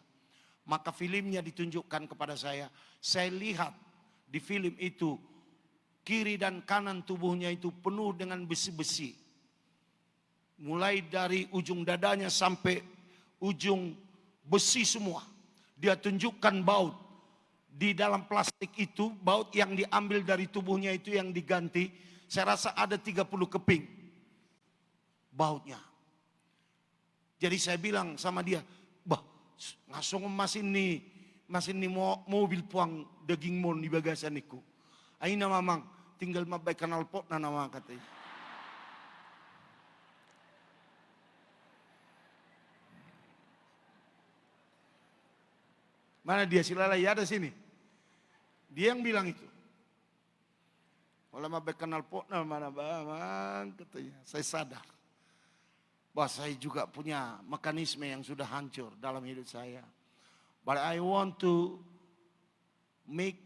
Maka filmnya ditunjukkan kepada saya. Saya lihat di film itu kiri dan kanan tubuhnya itu penuh dengan besi-besi. Mulai dari ujung dadanya sampai ujung besi semua. Dia tunjukkan baut. Di dalam plastik itu, baut yang diambil dari tubuhnya itu yang diganti. Saya rasa ada 30 keping bautnya. Jadi saya bilang sama dia, bah, ngasong masin ni mobil puang daging mon di bagasan iku. Aina mamang, tinggal mabay kanal pot na nama katanya. Mana dia Silalai ada sini. Dia yang bilang itu. Kalau mabay kanal pot na mana bang katanya. Saya sadar bahwa saya juga punya mekanisme yang sudah hancur dalam hidup saya. But I want to make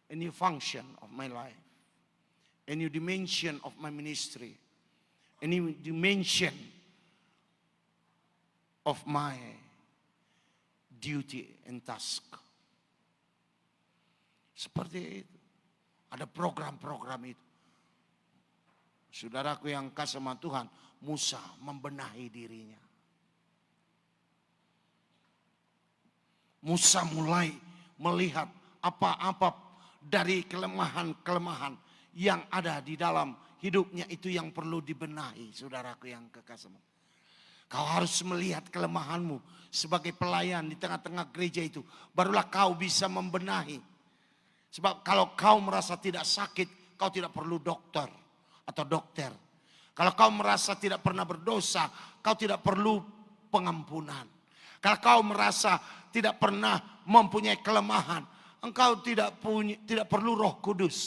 a new function of my life. A new dimension of my ministry. A new dimension of my duty and task. Seperti itu. Ada program-program itu. Saudaraku yang kasih sama Tuhan, Musa membenahi dirinya. Musa mulai melihat apa-apa dari kelemahan-kelemahan yang ada di dalam hidupnya itu yang perlu dibenahi, saudaraku yang kekasih. Kau harus melihat kelemahanmu sebagai pelayan di tengah-tengah gereja itu. Barulah kau bisa membenahi. Sebab kalau kau merasa tidak sakit, kau tidak perlu dokter atau dokter. Kalau kau merasa tidak pernah berdosa, kau tidak perlu pengampunan. Kalau kau merasa tidak pernah mempunyai kelemahan, engkau tidak perlu Roh Kudus.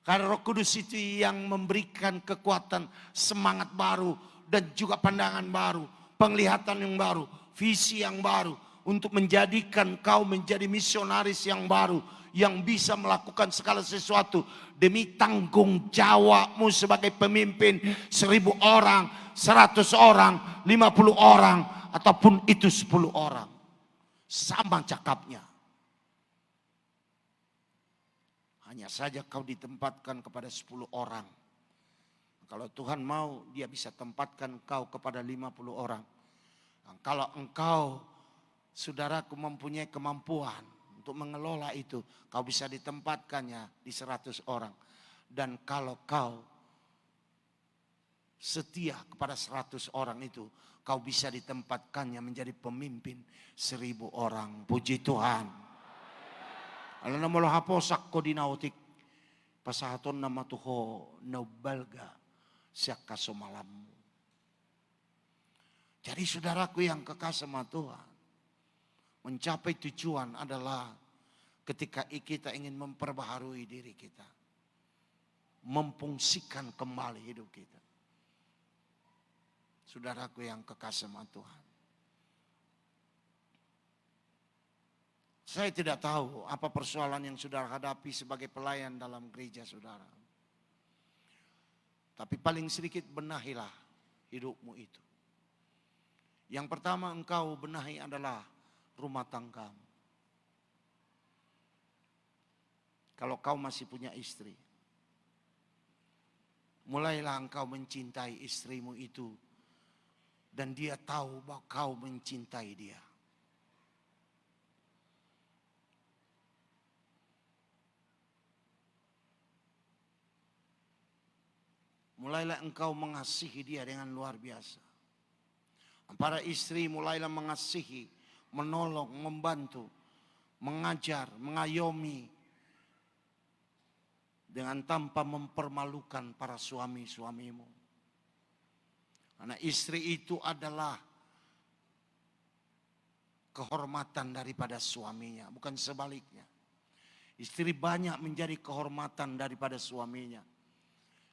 Karena Roh Kudus itu yang memberikan kekuatan, semangat baru, dan juga pandangan baru, penglihatan yang baru, visi yang baru, untuk menjadikan kau menjadi misionaris yang baru, yang bisa melakukan segala sesuatu demi tanggung jawabmu sebagai pemimpin 1000 orang, 100 orang, 50 orang, ataupun itu 10 orang. Sama cakapnya. Hanya saja kau ditempatkan kepada 10 orang. Kalau Tuhan mau, dia bisa tempatkan kau kepada 50 orang. Kalau engkau, saudaraku, mempunyai kemampuan untuk mengelola itu, kau bisa ditempatkannya di 100 orang. Dan kalau kau setia kepada 100 orang itu, kau bisa ditempatkannya menjadi pemimpin 1000 orang. Puji Tuhan. Alana molo haposak ko dinautik pasahaton nama tuho naubalga siak kasomalammu. Jadi saudaraku yang kekasih sama Tuhan, mencapai tujuan adalah ketika kita ingin memperbaharui diri kita, memfungsikan kembali hidup kita. Saudaraku yang kekasih sama Tuhan, saya tidak tahu apa persoalan yang saudara hadapi sebagai pelayan dalam gereja saudara. Tapi paling sedikit benahilah hidupmu itu. Yang pertama engkau benahi adalah rumah tanggamu. Kalau kau masih punya istri, mulailah engkau mencintai istrimu itu. Dan dia tahu bahwa kau mencintai dia. Mulailah engkau mengasihi dia dengan luar biasa. Para istri mulailah mengasihi, menolong, membantu, mengajar, mengayomi. Dengan tanpa mempermalukan para suami-suamimu. Karena istri itu adalah kehormatan daripada suaminya, bukan sebaliknya. Istri banyak menjadi kehormatan daripada suaminya.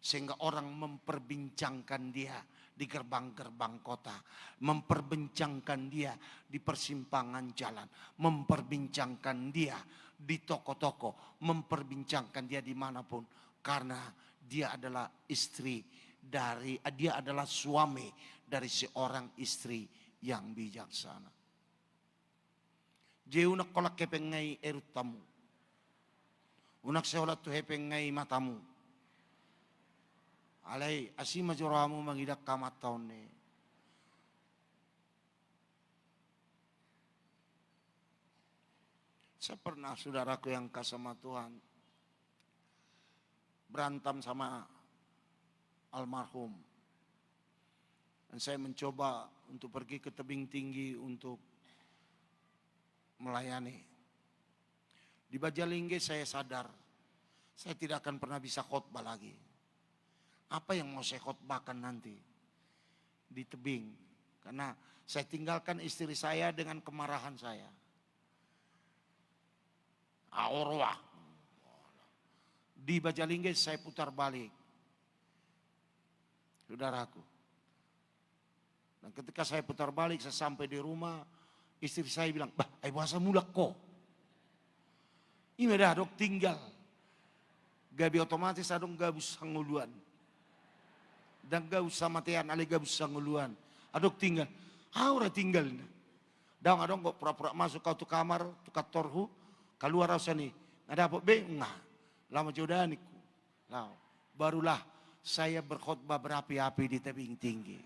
Sehingga orang memperbincangkan dia di gerbang-gerbang kota. Memperbincangkan dia di persimpangan jalan. Memperbincangkan dia di toko-toko. Memperbincangkan dia dimanapun. Karena dia adalah dia adalah suami dari seorang istri yang bijaksana. Jeunak kolak kepengai erutamu. Unak seolat tu hepengai matamu. Alai asima joramu mangidak kamat tahun ni. Saya pernah saudaraku yang kasih sama Tuhan berantem sama almarhum. Dan saya mencoba untuk pergi ke tebing tinggi untuk melayani. Di Bajalingge saya sadar saya tidak akan pernah bisa khotbah lagi. Apa yang mau saya khotbahkan nanti di tebing? Karena saya tinggalkan istri saya dengan kemarahan saya. Aurwah. Di Bajalingge saya putar balik. Saudaraku. Dan ketika saya putar balik, saya sampai di rumah, istri saya bilang, "Bah, ai bahasa mulak kok. Ini dah dok tinggal. Gabi otomatis adong gabus sanguluan. Dan gak usah matean, ale gak usah nguluan. Adok tinggal. Aura tinggal. Daung adong kok pura-pura masuk kau tu kamar, tu katorhu. Keluar rasa nih. Nggak dapat be, enggak. Lama jodaniku. Barulah saya berkhotbah berapi-api di tebing tinggi.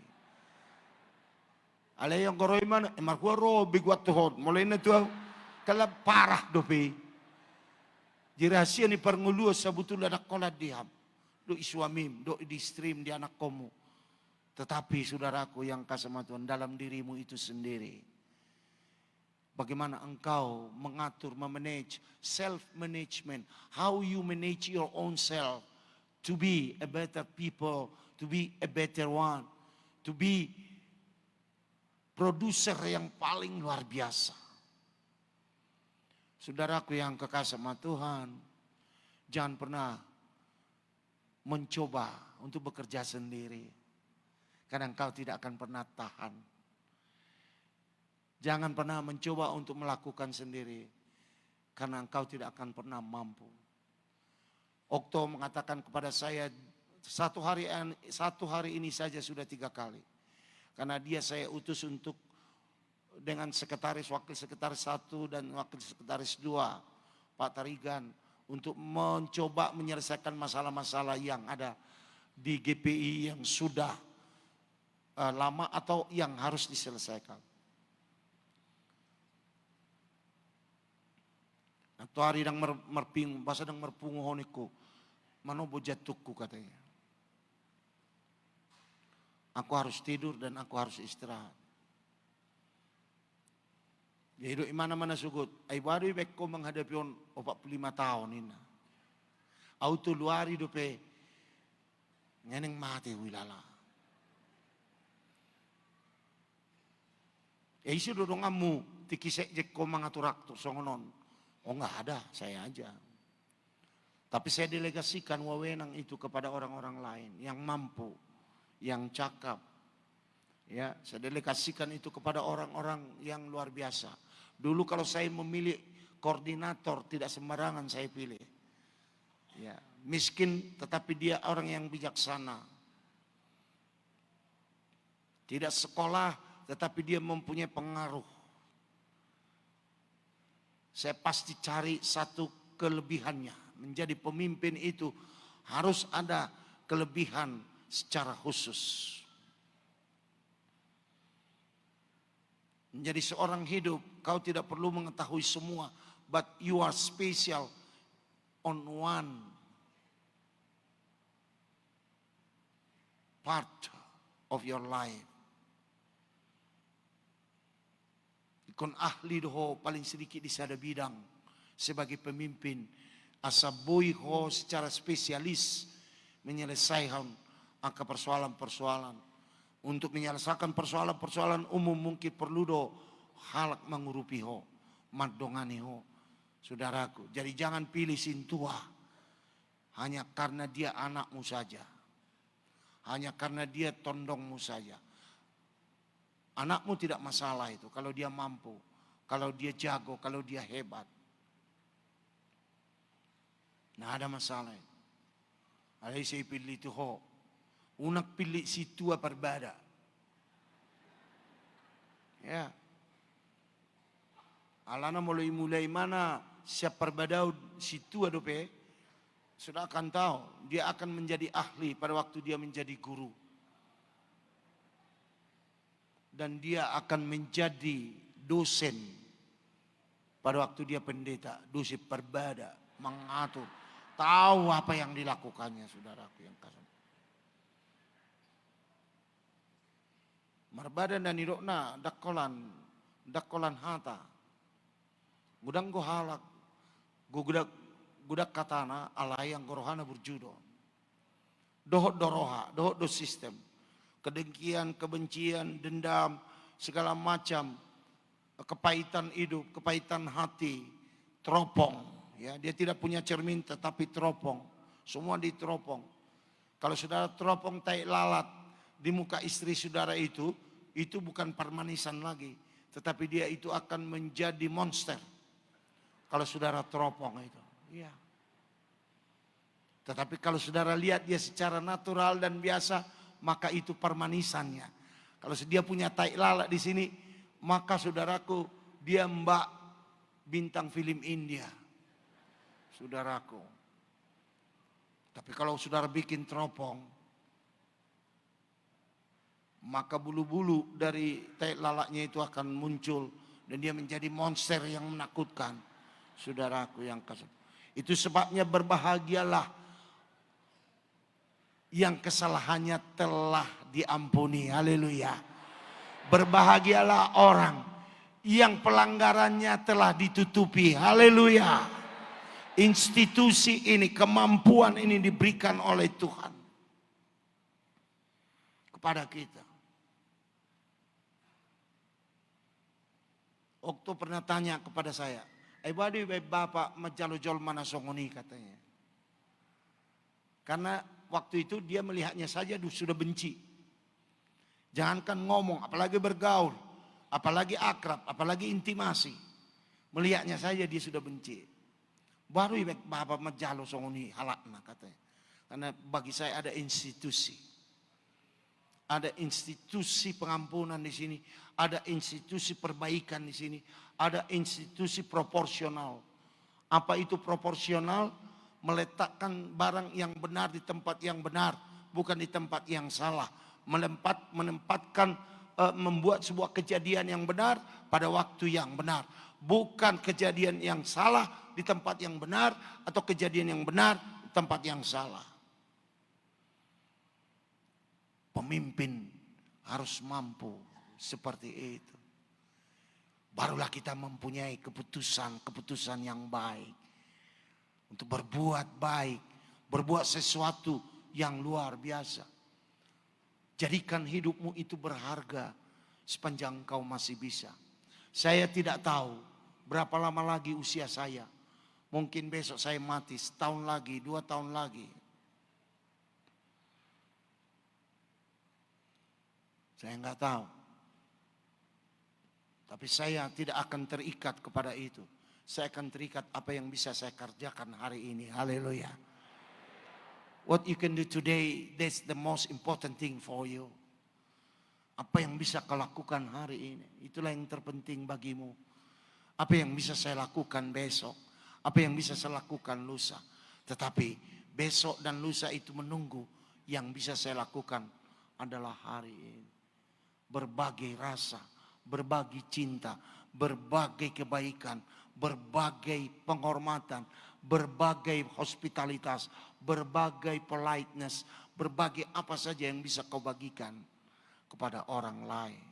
Ale yang koroi mana? Emar gua robi gua tuhon. Mulai na tuh kala parah dope. Jirahasia ni perngulu sabutul ada kolat diam. Do isuamim, do di stream di anak komu. Tetapi saudaraku yang kasih Tuhan, dalam dirimu itu sendiri. Bagaimana engkau mengatur, memanage, self-management. How you manage your own self. To be a better people, to be a better one. To be produser yang paling luar biasa. Saudaraku yang kekasih sama Tuhan, jangan pernah mencoba untuk bekerja sendiri, karena engkau tidak akan pernah tahan. Jangan pernah mencoba untuk melakukan sendiri, karena engkau tidak akan pernah mampu. Okto mengatakan kepada saya, satu hari ini saja sudah 3 kali. Karena dia saya utus untuk dengan sekretaris, wakil sekretaris 1 dan wakil sekretaris 2, Pak Tarigan, untuk mencoba menyelesaikan masalah-masalah yang ada di GPI yang sudah lama atau yang harus diselesaikan. Atau hari dang merping, bahasa dang merpungu honiku, manobo jatuhku katanya. Aku harus tidur dan aku harus istirahat. Dia hidup mana-mana sugut. Ay baru ibekko menghadapi 45 tahun ini. Auto luari dope ngeneng mati wilala. Isu dodong amu tikisek jekko mangaturaktur songonon. Oh enggak ada, saya aja. Tapi saya delegasikan wewenang itu kepada orang-orang lain yang mampu, yang cakap. Ya, saya delegasikan itu kepada orang-orang yang luar biasa. Dulu kalau saya memilih koordinator tidak sembarangan saya pilih. Ya, miskin tetapi dia orang yang bijaksana. Tidak sekolah tetapi dia mempunyai pengaruh. Saya pasti cari satu kelebihannya. Menjadi pemimpin itu harus ada kelebihan secara khusus. Menjadi seorang hidup, kau tidak perlu mengetahui semua, but you are special on one part of your life. Ikon ahli doho paling sedikit di sada bidang sebagai pemimpin. Asa boy ho secara spesialis menyelesaikan angka persoalan-persoalan. Untuk menyelesaikan persoalan-persoalan umum mungkin perlu do halak mengurupi ho, madongani ho. Saudaraku, jadi jangan pilih sintua hanya karena dia anakmu saja. Hanya karena dia tondongmu saja. Anakmu tidak masalah itu kalau dia mampu, kalau dia jago, kalau dia hebat. Nah ada masalah itu. Ada saya pilih itu ho. Unak pilih si tua berbeda. Ya. Alana mulai mana siap perbedau si tua dope. Sudah akan tahu dia akan menjadi ahli pada waktu dia menjadi guru. Dan dia akan menjadi dosen pada waktu dia pendeta, dosen perbeda, mengatur, tahu apa yang dilakukannya, saudaraku yang kasih. Marbadan dan irokna dakolan hata, gudang go halak, gudak katana alayang gorohana berjudo, dohot doroha, dohot do sistem. Kedengkian, kebencian, dendam, segala macam kepahitan hidup, kepahitan hati, teropong. Ya, dia tidak punya cermin tetapi teropong. Semua diteropong. Kalau saudara teropong tai lalat di muka istri saudara itu bukan permanisan lagi, tetapi dia itu akan menjadi monster. Kalau saudara teropong itu, iya. Tetapi kalau saudara lihat dia secara natural dan biasa, maka itu permanisannya. Kalau dia punya tai lalat di sini, maka saudaraku dia mbak bintang film India. Saudaraku. Tapi kalau saudara bikin teropong, maka bulu-bulu dari tai lalatnya itu akan muncul dan dia menjadi monster yang menakutkan. Saudaraku yang kasih. Itu sebabnya berbahagialah yang kesalahannya telah diampuni. Haleluya. Berbahagialah orang yang pelanggarannya telah ditutupi. Haleluya. Institusi ini, kemampuan ini diberikan oleh Tuhan kepada kita. Okto pernah tanya kepada saya, Badi bapak majalo-jol mana songoni katanya. Karena waktu itu dia melihatnya saja sudah benci. Jangankan ngomong, apalagi bergaul, apalagi akrab, apalagi intimasi. Melihatnya saja dia sudah benci. Baru bapak majalo songoni halakna katanya. Karena bagi saya ada institusi. Ada institusi pengampunan di sini, ada institusi perbaikan di sini, ada institusi proporsional. Apa itu proporsional? Meletakkan barang yang benar di tempat yang benar, bukan di tempat yang salah. Menempatkan, membuat sebuah kejadian yang benar pada waktu yang benar, bukan kejadian yang salah di tempat yang benar atau kejadian yang benar di tempat yang salah. Pemimpin harus mampu seperti itu. Barulah kita mempunyai keputusan yang baik. Untuk berbuat baik, berbuat sesuatu yang luar biasa. Jadikan hidupmu itu berharga sepanjang kau masih bisa. Saya tidak tahu berapa lama lagi usia saya. Mungkin besok saya mati, setahun lagi, 2 tahun lagi. Saya nggak tahu. Tapi saya tidak akan terikat kepada itu. Saya akan terikat apa yang bisa saya kerjakan hari ini. Haleluya. What you can do today, that's the most important thing for you. Apa yang bisa kau lakukan hari ini, itulah yang terpenting bagimu. Apa yang bisa saya lakukan besok, apa yang bisa saya lakukan lusa. Tetapi besok dan lusa itu menunggu. Yang bisa saya lakukan adalah hari ini. Berbagai rasa, berbagi cinta, berbagai kebaikan, berbagai penghormatan, berbagai hospitalitas, berbagai politeness, berbagai apa saja yang bisa kau bagikan kepada orang lain.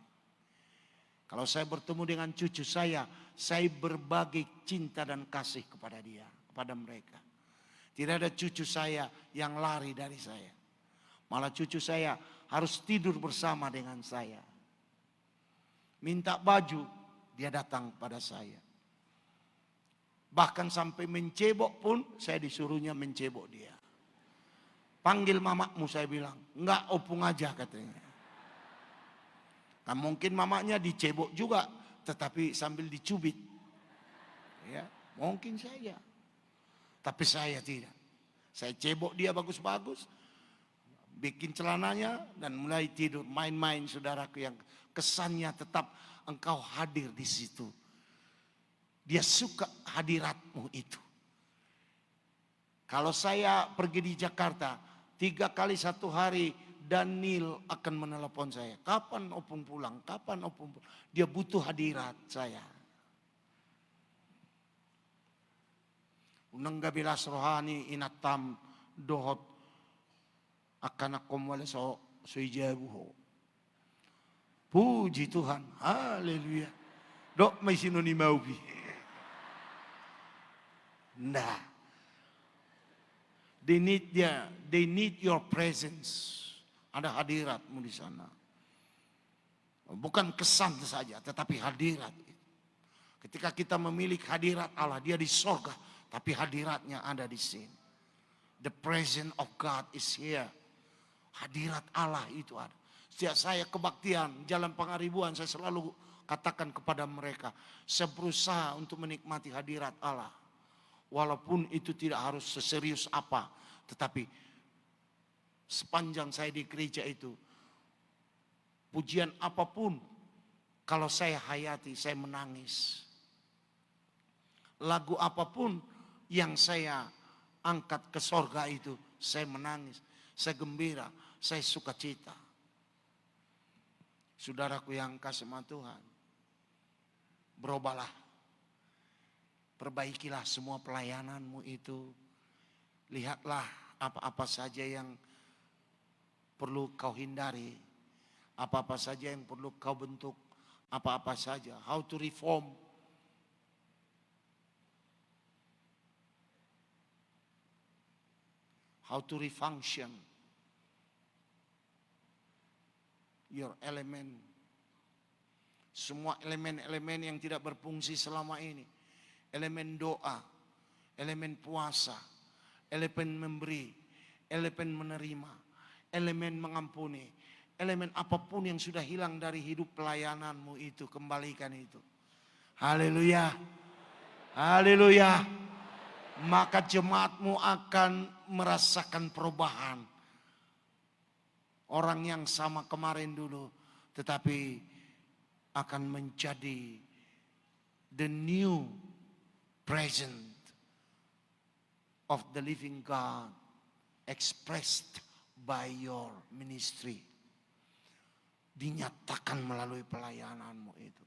Kalau saya bertemu dengan cucu saya berbagai cinta dan kasih kepada dia, kepada mereka. Tidak ada cucu saya yang lari dari saya. Malah cucu saya harus tidur bersama dengan saya. Minta baju, dia datang pada saya. Bahkan sampai mencebok pun saya disuruhnya mencebok dia. Panggil mamamu, saya bilang. Enggak, opung aja katanya. Kan mungkin mamanya dicebok juga, tetapi sambil dicubit. Ya, mungkin saja. Tapi saya tidak. Saya cebok dia bagus-bagus, bikin celananya dan mulai tidur. Main-main saudaraku, yang kesannya tetap engkau hadir di situ. Dia suka hadiratmu itu. Kalau saya pergi di Jakarta 3 kali 1 hari, Daniel akan menelepon saya. Kapan opung pulang? Kapan opung pulang? Dia butuh hadirat saya. Unangga bilas rohani inatam dohot akan akom wala so ijabuho. Puji Tuhan. Haleluya. Dok may sinonimaubi. Nah. They need your presence. Ada hadiratmu di sana. Bukan kesan saja, tetapi hadirat. Ketika kita memiliki hadirat Allah, dia di sorga, tapi hadiratnya ada di sini. The presence of God is here. Hadirat Allah itu ada. Setiap saya kebaktian, jalan Pangaribuan, saya selalu katakan kepada mereka, saya berusaha untuk menikmati hadirat Allah. Walaupun itu tidak harus seserius apa, tetapi sepanjang saya di gereja itu, pujian apapun, kalau saya hayati, saya menangis. Lagu apapun yang saya angkat ke sorga itu, saya menangis, saya gembira, saya sukacita. Saudaraku yang kasih sama Tuhan, berubahlah. Perbaikilah semua pelayananmu itu. Lihatlah apa-apa saja yang perlu kau hindari. Apa-apa saja yang perlu kau bentuk. Apa-apa saja. How to reform. How to refunction your element. Semua elemen-elemen yang tidak berfungsi selama ini. elemen doa, elemen puasa, elemen memberi, elemen menerima, elemen mengampuni, elemen apapun yang sudah hilang dari hidup pelayananmu itu, kembalikan itu. Haleluya. Haleluya. Maka jemaatmu akan merasakan perubahan. Orang yang sama kemarin dulu, tetapi akan menjadi the new present of the living God expressed by your ministry. Dinyatakan melalui pelayananmu itu.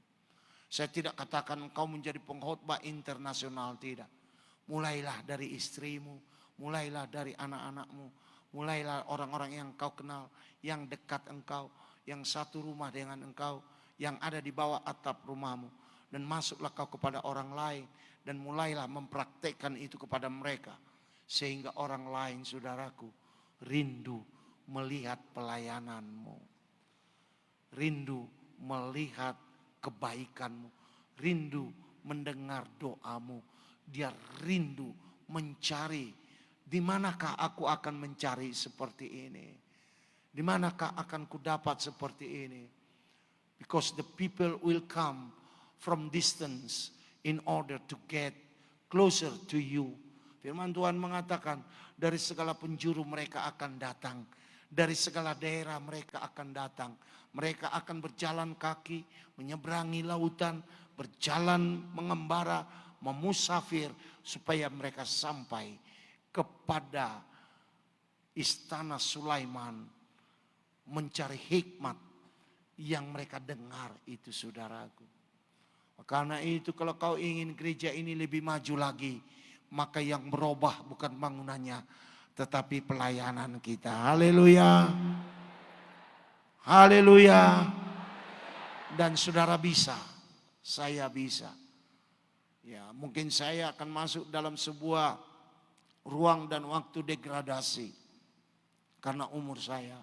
Saya tidak katakan engkau menjadi pengkhotbah internasional, tidak. Mulailah dari istrimu, mulailah dari anak-anakmu, mulailah orang-orang yang engkau kenal, yang dekat engkau, yang satu rumah dengan engkau, yang ada di bawah atap rumahmu. Dan masuklah kau kepada orang lain dan mulailah mempraktekkan itu kepada mereka. Sehingga orang lain, saudaraku, rindu melihat pelayananmu. Rindu melihat kebaikanmu. Rindu mendengar doamu. Dia rindu mencari, di manakah aku akan mencari seperti ini? Di manakah akan ku dapat seperti ini? Because the people will come from distance in order to get closer to you. Firman Tuhan mengatakan, dari segala penjuru mereka akan datang. Dari segala daerah mereka akan datang. Mereka akan berjalan kaki, menyeberangi lautan, berjalan mengembara, memusafir supaya mereka sampai kepada istana Sulaiman, mencari hikmat yang mereka dengar itu, saudaraku. Karena itu kalau kau ingin gereja ini lebih maju lagi, maka yang berubah bukan bangunannya, tetapi pelayanan kita. Haleluya. Haleluya. Dan saudara bisa, saya bisa. Ya, mungkin saya akan masuk dalam sebuah ruang dan waktu degradasi karena umur saya.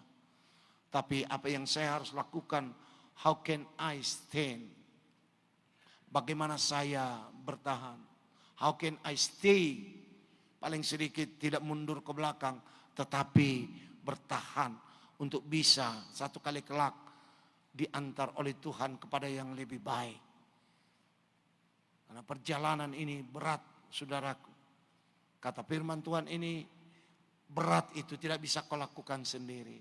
Tapi apa yang saya harus lakukan? How can I stand? Bagaimana saya bertahan? How can I stay? Paling sedikit tidak mundur ke belakang, tetapi bertahan untuk bisa satu kali kelak diantar oleh Tuhan kepada yang lebih baik. Karena perjalanan ini berat, saudaraku. Kata firman Tuhan ini, berat itu tidak bisa kau lakukan sendiri.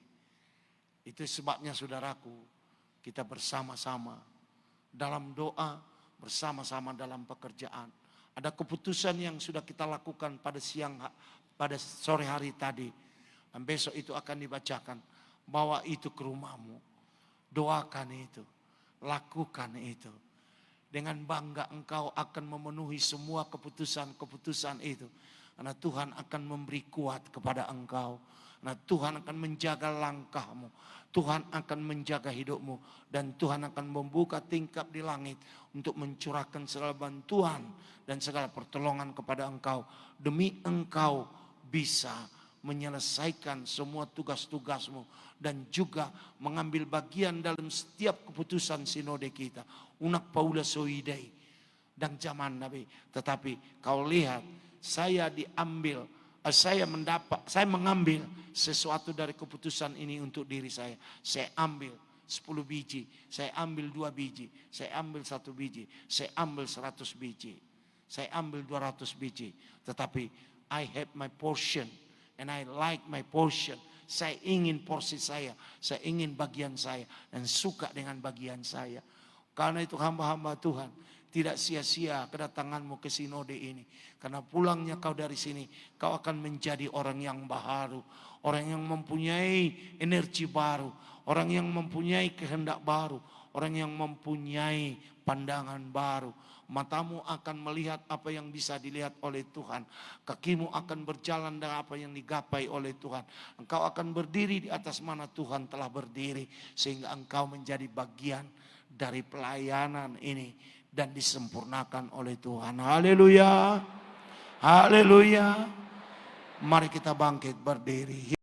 Itu sebabnya, saudaraku, kita bersama-sama dalam doa, bersama-sama dalam pekerjaan. Ada keputusan yang sudah kita lakukan pada sore hari tadi. Dan besok itu akan dibacakan. Bawa itu ke rumahmu. Doakan itu. Lakukan itu. Dengan bangga engkau akan memenuhi semua keputusan-keputusan itu. Karena Tuhan akan memberi kuat kepada engkau. Karena Tuhan akan menjaga langkahmu. Tuhan akan menjaga hidupmu. Dan Tuhan akan membuka tingkap di langit untuk mencurahkan segala bantuan dan segala pertolongan kepada engkau. Demi engkau bisa menyelesaikan semua tugas-tugasmu. Dan juga mengambil bagian dalam setiap keputusan sinode kita. Unak Paula Soidei dan zaman Nabi. Tetapi kau lihat, saya mengambil sesuatu dari keputusan ini untuk diri saya. Saya ambil 10 biji, saya ambil 2 biji, saya ambil 1 biji, saya ambil 100 biji, saya ambil 200 biji. Tetapi I have my portion and I like my portion. Saya ingin porsi saya ingin bagian saya dan suka dengan bagian saya. Karena itu hamba-hamba Tuhan, tidak sia-sia kedatanganmu ke sinode ini. Karena pulangnya kau dari sini, kau akan menjadi orang yang baru. Orang yang mempunyai energi baru. Orang yang mempunyai kehendak baru. Orang yang mempunyai pandangan baru. Matamu akan melihat apa yang bisa dilihat oleh Tuhan. Kakimu akan berjalan dengan apa yang digapai oleh Tuhan. Engkau akan berdiri di atas mana Tuhan telah berdiri. Sehingga engkau menjadi bagian dari pelayanan ini. Dan disempurnakan oleh Tuhan. Haleluya. Haleluya. Mari kita bangkit berdiri.